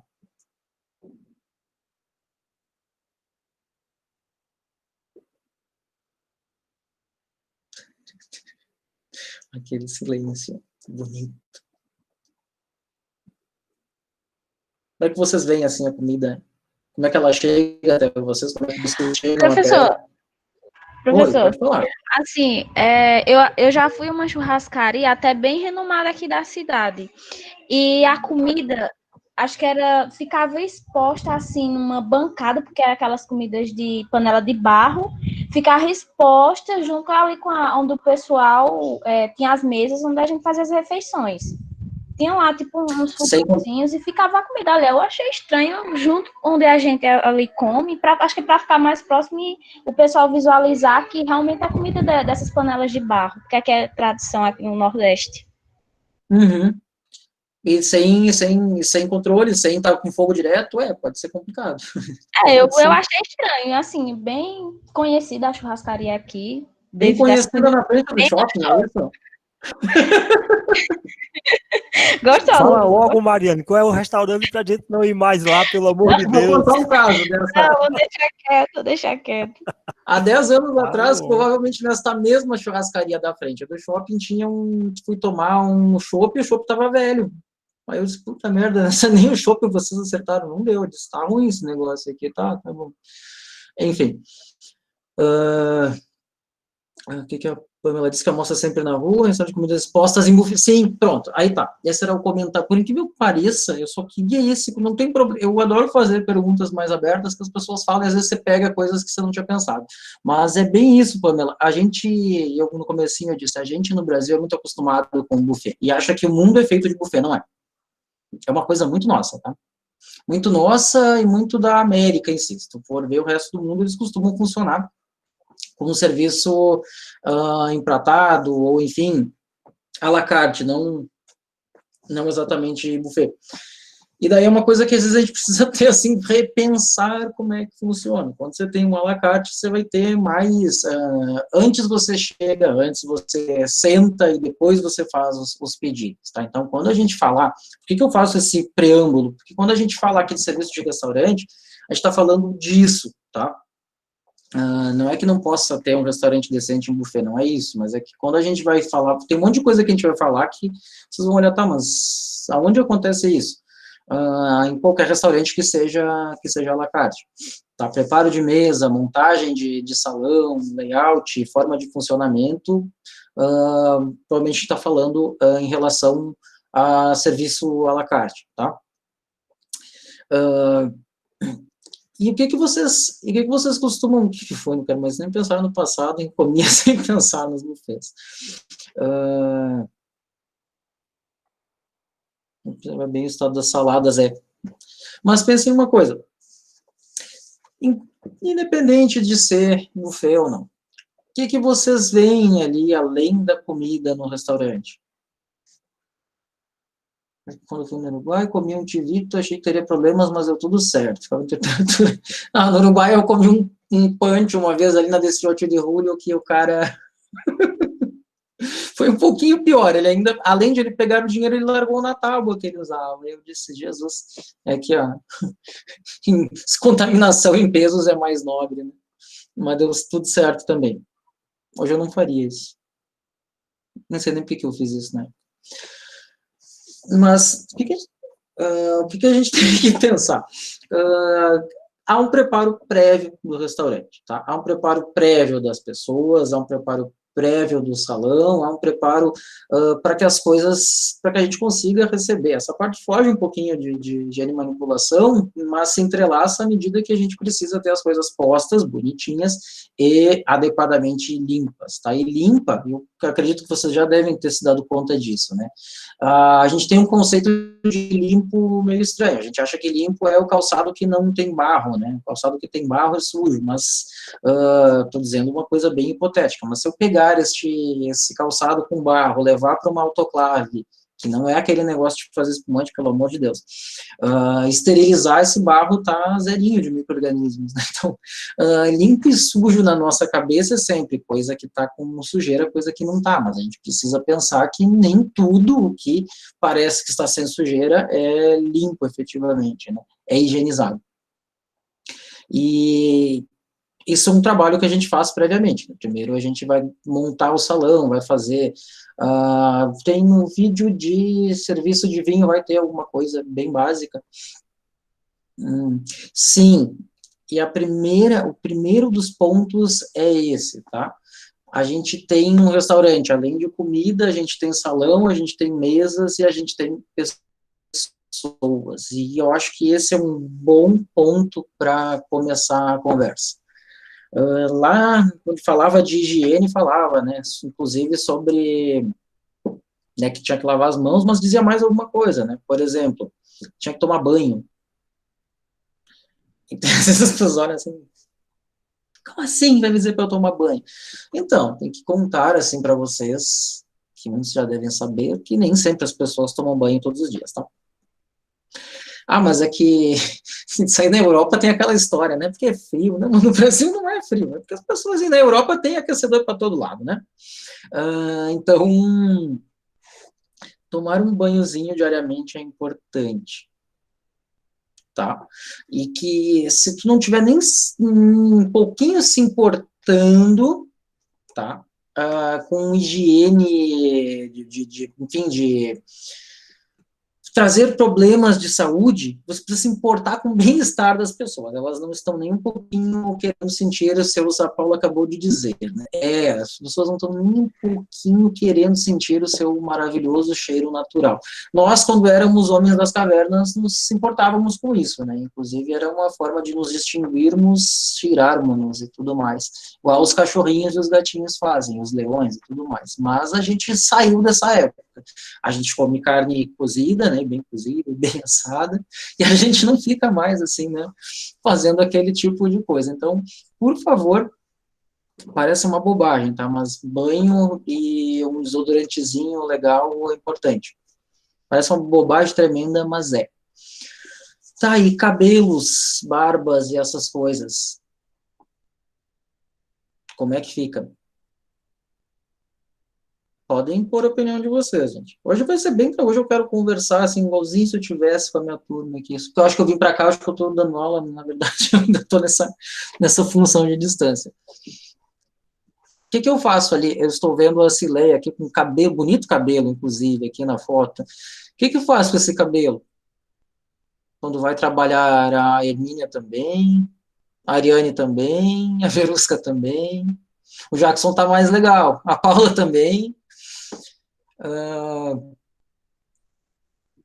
Aquele silêncio bonito. Como é que vocês veem, assim, a comida? Como é que ela chega até vocês? Como é que vocês chegam até ela? Professor, Oi, pode falar. assim, eu já fui a uma churrascaria até bem renomada aqui da cidade. E a comida, acho que ficava exposta assim numa bancada, porque era aquelas comidas de panela de barro, ficava exposta junto ali onde o pessoal tinha as mesas onde a gente fazia as refeições. Tinha lá, tipo, uns fogãozinhos e ficava a comida ali. Eu achei estranho, junto onde a gente ali come, acho que para ficar mais próximo e o pessoal visualizar que realmente a comida dessas panelas de barro, que é tradição aqui no Nordeste. Uhum. E sem controle, sem estar com fogo direto, pode ser complicado. Eu achei estranho, assim, bem conhecida a churrascaria aqui. Bem conhecida na frente do shopping, é isso? Gostou? Fala logo, Mariane, qual é o restaurante pra gente não ir mais lá, pelo amor de Deus? Vou contar um caso dessa. Não, vou deixar quieto. Há 10 anos atrás, provavelmente nesta mesma churrascaria da frente do shopping, fui tomar um chopp e o chopp estava velho. Aí eu disse, puta merda, nem o chopp vocês acertaram, não deu. Eu disse, tá ruim esse negócio aqui, tá bom. Enfim. O que a Pamela disse que almoça sempre na rua, restaurante de comidas expostas em buffet. Sim, pronto, aí tá. Esse era o comentário. Por incrível que pareça, eu só queria não tem problema. Eu adoro fazer perguntas mais abertas que as pessoas falam e às vezes você pega coisas que você não tinha pensado. Mas é bem isso, Pamela. Eu no comecinho eu disse, a gente no Brasil é muito acostumado com buffet e acha que o mundo é feito de buffet, não é? É uma coisa muito nossa, tá? Muito nossa e muito da América em si. Se tu for ver o resto do mundo, eles costumam funcionar com um serviço empratado, ou enfim, à la carte, não exatamente buffet. E daí é uma coisa que às vezes a gente precisa ter, assim, repensar como é que funciona. Quando você tem um à la carte, você vai ter mais, antes você senta e depois você faz os pedidos, tá? Então, quando a gente falar, por que eu faço esse preâmbulo? Porque quando a gente fala aqui de serviço de restaurante, a gente está falando disso, tá? Não é que não possa ter um restaurante decente, um buffet, não é isso, mas é que quando a gente vai falar, tem um monte de coisa que a gente vai falar que vocês vão olhar, tá, mas aonde acontece isso? Em qualquer restaurante que seja à la carte, tá? Preparo de mesa, montagem de salão, layout, forma de funcionamento, provavelmente está falando em relação a serviço à la carte, tá? E o que vocês costumam, o que foi, não quero mais nem pensar no passado, em comia sem pensar nos buffets. Vai bem o estado das saladas, Mas pensem em uma coisa, independente de ser buffet ou não, o que vocês veem ali, além da comida no restaurante? Quando eu fui no Uruguai, comi um tivito, achei que teria problemas, mas deu tudo certo. Ficava em temperatura. No Uruguai eu comi um punch uma vez ali na Destriote de Julio, que o cara foi um pouquinho pior. Ele ainda, além de ele pegar o dinheiro, ele largou na tábua que ele usava. Eu disse, Jesus, aqui, ó, contaminação em pesos é mais nobre, né? Mas deu tudo certo também. Hoje eu não faria isso. Não sei nem por que eu fiz isso, né? Mas o que a gente tem que pensar? Há um preparo prévio do restaurante, tá? Há um preparo prévio das pessoas, há um preparo prévio do salão, há um preparo para que as coisas, para que a gente consiga receber. Essa parte foge um pouquinho de higiene e manipulação, mas se entrelaça à medida que a gente precisa ter as coisas postas, bonitinhas e adequadamente limpas, tá? E limpa, eu acredito que vocês já devem ter se dado conta disso, né? A gente tem um conceito de limpo meio estranho, a gente acha que limpo é o calçado que não tem barro, né? O calçado que tem barro é sujo, mas estou dizendo uma coisa bem hipotética, mas se eu pegar esse calçado com barro, levar para uma autoclave, que não é aquele negócio de fazer espumante, pelo amor de Deus, esterilizar esse barro tá zerinho de micro-organismos, né? Então, limpo e sujo na nossa cabeça é sempre coisa que tá com sujeira, coisa que não tá, mas a gente precisa pensar que nem tudo o que parece que está sendo sujeira é limpo, efetivamente, né? É higienizado. E isso é um trabalho que a gente faz previamente. Primeiro a gente vai montar o salão, vai fazer... tem um vídeo de serviço de vinho, vai ter alguma coisa bem básica. Sim, e o primeiro dos pontos é esse, tá? A gente tem um restaurante, além de comida, a gente tem salão, a gente tem mesas e a gente tem pessoas. E eu acho que esse é um bom ponto para começar a conversa. Lá, quando falava de higiene, falava, né, inclusive sobre, né, que tinha que lavar as mãos, mas dizia mais alguma coisa, né, por exemplo, tinha que tomar banho. Então, as pessoas olham assim, como assim vai dizer para eu tomar banho? Então, tem que contar, assim, para vocês, que muitos já devem saber, que nem sempre as pessoas tomam banho todos os dias, tá? Mas é que isso aí na Europa tem aquela história, né? Porque é frio, né? No Brasil não é frio, né? Porque as pessoas aí na Europa têm aquecedor para todo lado, né? Então, tomar um banhozinho diariamente é importante, tá? E que se tu não tiver nem um pouquinho se importando, tá? Com higiene, enfim, de trazer problemas de saúde, você precisa se importar com o bem-estar das pessoas, elas não estão nem um pouquinho querendo sentir o seu, a Paula acabou de dizer, né? As pessoas não estão nem um pouquinho querendo sentir o seu maravilhoso cheiro natural. Nós, quando éramos homens das cavernas, nos importávamos com isso, né? Inclusive, era uma forma de nos distinguirmos, tirarmos e tudo mais, igual os cachorrinhos e os gatinhos fazem, os leões e tudo mais, mas a gente saiu dessa época. A gente come carne cozida, né, bem cozida, bem assada, e a gente não fica mais assim, né, fazendo aquele tipo de coisa. Então, por favor, parece uma bobagem, tá, mas banho e um desodorantezinho legal é importante. Parece uma bobagem tremenda, mas é. Tá, e cabelos, barbas e essas coisas, como é que fica? Podem pôr a opinião de vocês, gente. Hoje vai ser bem, hoje eu quero conversar, assim, igualzinho se eu tivesse com a minha turma aqui. Eu acho que eu vim para cá, acho que eu estou dando aula, na verdade, eu ainda estou nessa função de distância. O que eu faço ali? Eu estou vendo a Cileia aqui com cabelo, bonito cabelo, inclusive, aqui na foto. O que eu faço com esse cabelo? Quando vai trabalhar a Hermínia também, a Ariane também, a Verusca também, o Jackson tá mais legal, a Paula também.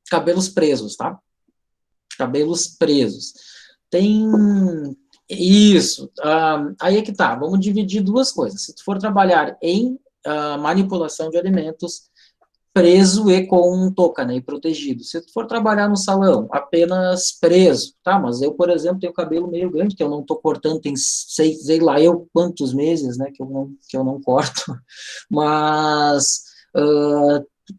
Cabelos presos, tá? Cabelos presos. Tem isso. Aí é que tá. Vamos dividir duas coisas. Se tu for trabalhar em manipulação de alimentos, preso e com touca, né, e protegido. Se tu for trabalhar no salão, apenas preso, tá? Mas eu, por exemplo, tenho cabelo meio grande, que eu não tô cortando, tem sei lá eu quantos meses, né, que eu não corto, mas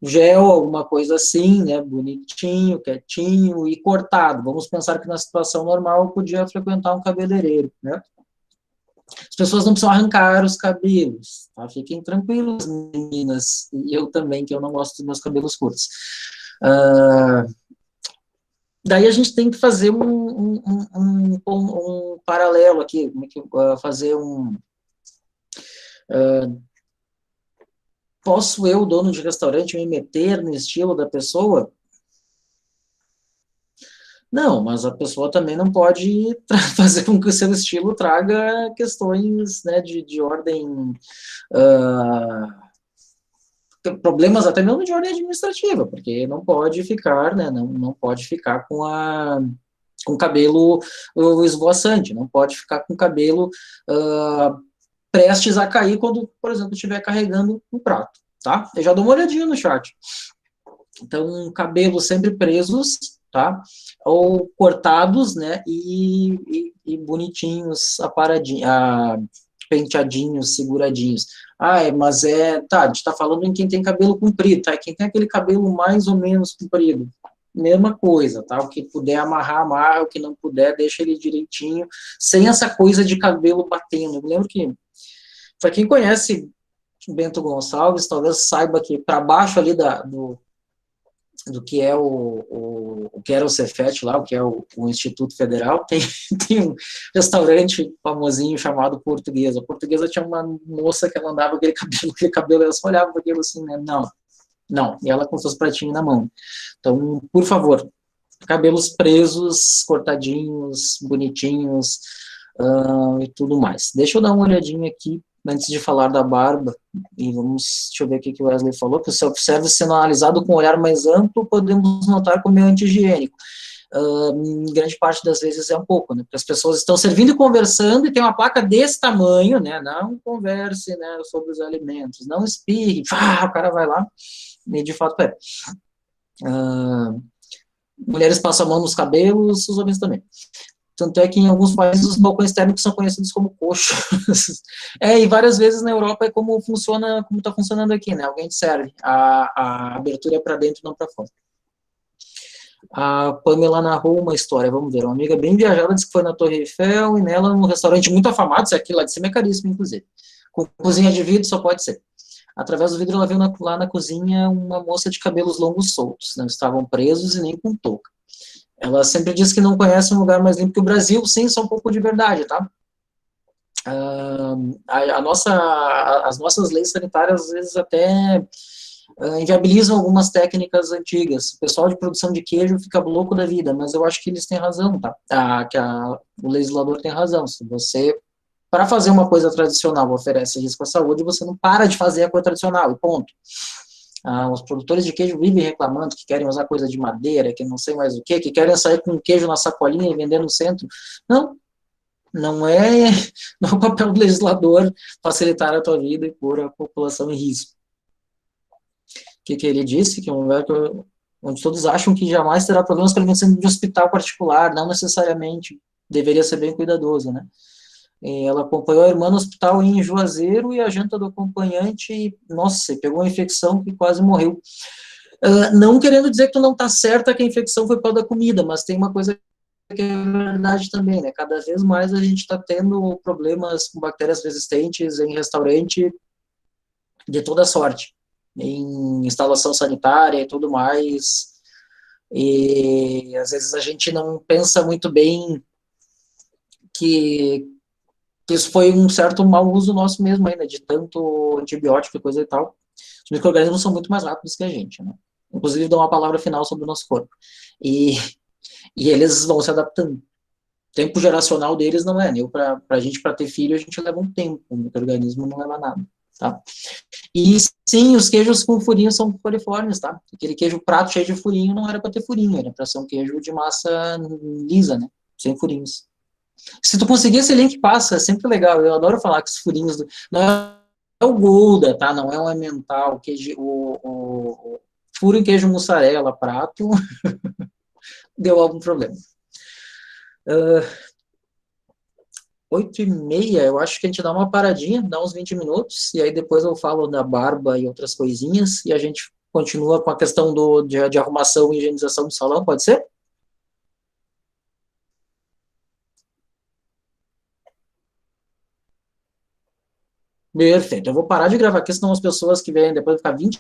gel, alguma coisa assim, né, bonitinho, quietinho e cortado. Vamos pensar que na situação normal eu podia frequentar um cabeleireiro, né? As pessoas não precisam arrancar os cabelos, tá? Fiquem tranquilos, meninas, e eu também, que eu não gosto dos meus cabelos curtos. Daí a gente tem que fazer um paralelo aqui, fazer posso eu, dono de restaurante, me meter no estilo da pessoa? Não, mas a pessoa também não pode fazer com que o seu estilo traga questões, né, de ordem, problemas até mesmo de ordem administrativa, porque não pode ficar, né, não pode ficar com cabelo esvoaçante, não pode ficar com cabelo prestes a cair quando, por exemplo, estiver carregando um prato, tá? Eu já dou uma olhadinha no chat. Então, cabelos sempre presos, tá? Ou cortados, né? E bonitinhos, penteadinhos, seguradinhos. Mas tá, a gente tá falando em quem tem cabelo comprido, tá? Quem tem aquele cabelo mais ou menos comprido. Mesma coisa, tá? O que puder amarrar, amarra, o que não puder, deixa ele direitinho, sem essa coisa de cabelo batendo. Eu lembro que, para quem conhece Bento Gonçalves, talvez saiba que para baixo ali do que é o que era o Cefet lá, o que é o Instituto Federal, tem um restaurante famosinho chamado Portuguesa. A Portuguesa tinha uma moça que ela andava com aquele cabelo, ela só olhava para aquilo assim, né? Não, e ela com seus pratinhos na mão. Então, por favor, cabelos presos, cortadinhos, bonitinhos, e tudo mais. Deixa eu dar uma olhadinha aqui, antes de falar da barba, e deixa eu ver o que o Wesley falou, que o self-service sendo analisado com um olhar mais amplo, podemos notar como é anti-higiênico. Em grande parte das vezes é um pouco, né, porque as pessoas estão servindo e conversando, e tem uma placa desse tamanho, né, não converse, né, sobre os alimentos, não espirre, o cara vai lá, e de fato é. Mulheres passam a mão nos cabelos, os homens também. Tanto é que em alguns países os balcões térmicos são conhecidos como coxos. E várias vezes na Europa é como está funcionando aqui, né? Alguém te serve. A abertura é para dentro, não para fora. A Pamela narrou uma história, vamos ver. Uma amiga bem viajada disse que foi na Torre Eiffel e nela, num restaurante muito afamado, isso aqui lá de cima é caríssimo, inclusive. Com cozinha de vidro só pode ser. Através do vidro ela viu lá na cozinha uma moça de cabelos longos soltos. Não estavam presos e nem com touca. Ela sempre diz que não conhece um lugar mais limpo que o Brasil, sim, só um pouco de verdade, tá? As nossas leis sanitárias, às vezes, até inviabilizam algumas técnicas antigas. O pessoal de produção de queijo fica louco da vida, mas eu acho que eles têm razão, tá? O legislador tem razão. Se você, para fazer uma coisa tradicional, oferece risco à saúde, você não para de fazer a coisa tradicional, e ponto. Os produtores de queijo vivem reclamando que querem usar coisa de madeira, que não sei mais o que querem sair com queijo na sacolinha e vender no centro. Não é o papel do legislador facilitar a tua vida e pôr a população em risco. O que ele disse? Que é um lugar onde todos acham que jamais terá problemas com a alimentação de hospital particular, não necessariamente, deveria ser bem cuidadoso, né? Ela acompanhou a irmã no hospital em Juazeiro e a janta do acompanhante, nossa, pegou uma infecção que quase morreu. Não querendo dizer que tu não está certa que a infecção foi por causa da comida, mas tem uma coisa que é verdade também, né? Cada vez mais a gente está tendo problemas com bactérias resistentes em restaurante de toda sorte, em instalação sanitária e tudo mais, e às vezes a gente não pensa muito bem que isso foi um certo mau uso nosso mesmo ainda, de tanto antibiótico e coisa e tal. Os micro-organismos são muito mais rápidos que a gente, né? Inclusive dão uma palavra final sobre o nosso corpo. E eles vão se adaptando. O tempo geracional deles não é, né? Para a gente, para ter filho, a gente leva um tempo, o micro-organismo não leva nada, tá? E sim, os queijos com furinho são coliformes, tá? Aquele queijo prato cheio de furinho não era para ter furinho, era para ser um queijo de massa lisa, né? Sem furinhos. Se tu conseguir esse link, passa, é sempre legal. Eu adoro falar que os furinhos não é o Gouda, tá? Não é o Emmental, o furo em queijo mussarela, prato, deu algum problema. 8h30, eu acho que a gente dá uma paradinha, dá uns 20 minutos, e aí depois eu falo da barba e outras coisinhas, e a gente continua com a questão de arrumação e higienização do salão, pode ser? Perfeito, eu vou parar de gravar aqui, senão as pessoas que vêm depois vão ficar 20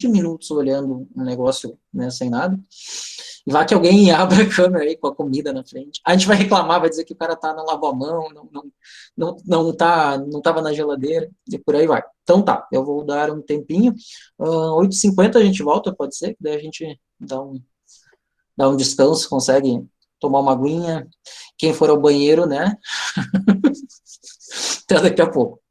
minutos olhando um negócio, né, sem nada, e vai que alguém abra a câmera aí com a comida na frente, a gente vai reclamar, vai dizer que o cara não lavou a mão, não estava na geladeira, e por aí vai. Então tá, eu vou dar um tempinho, 8h50 a gente volta, pode ser, daí a gente dá dar um descanso, consegue tomar uma aguinha. Quem for ao banheiro, né? Até daqui a pouco.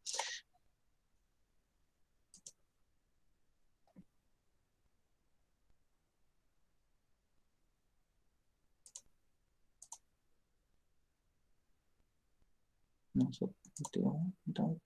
Nossa, então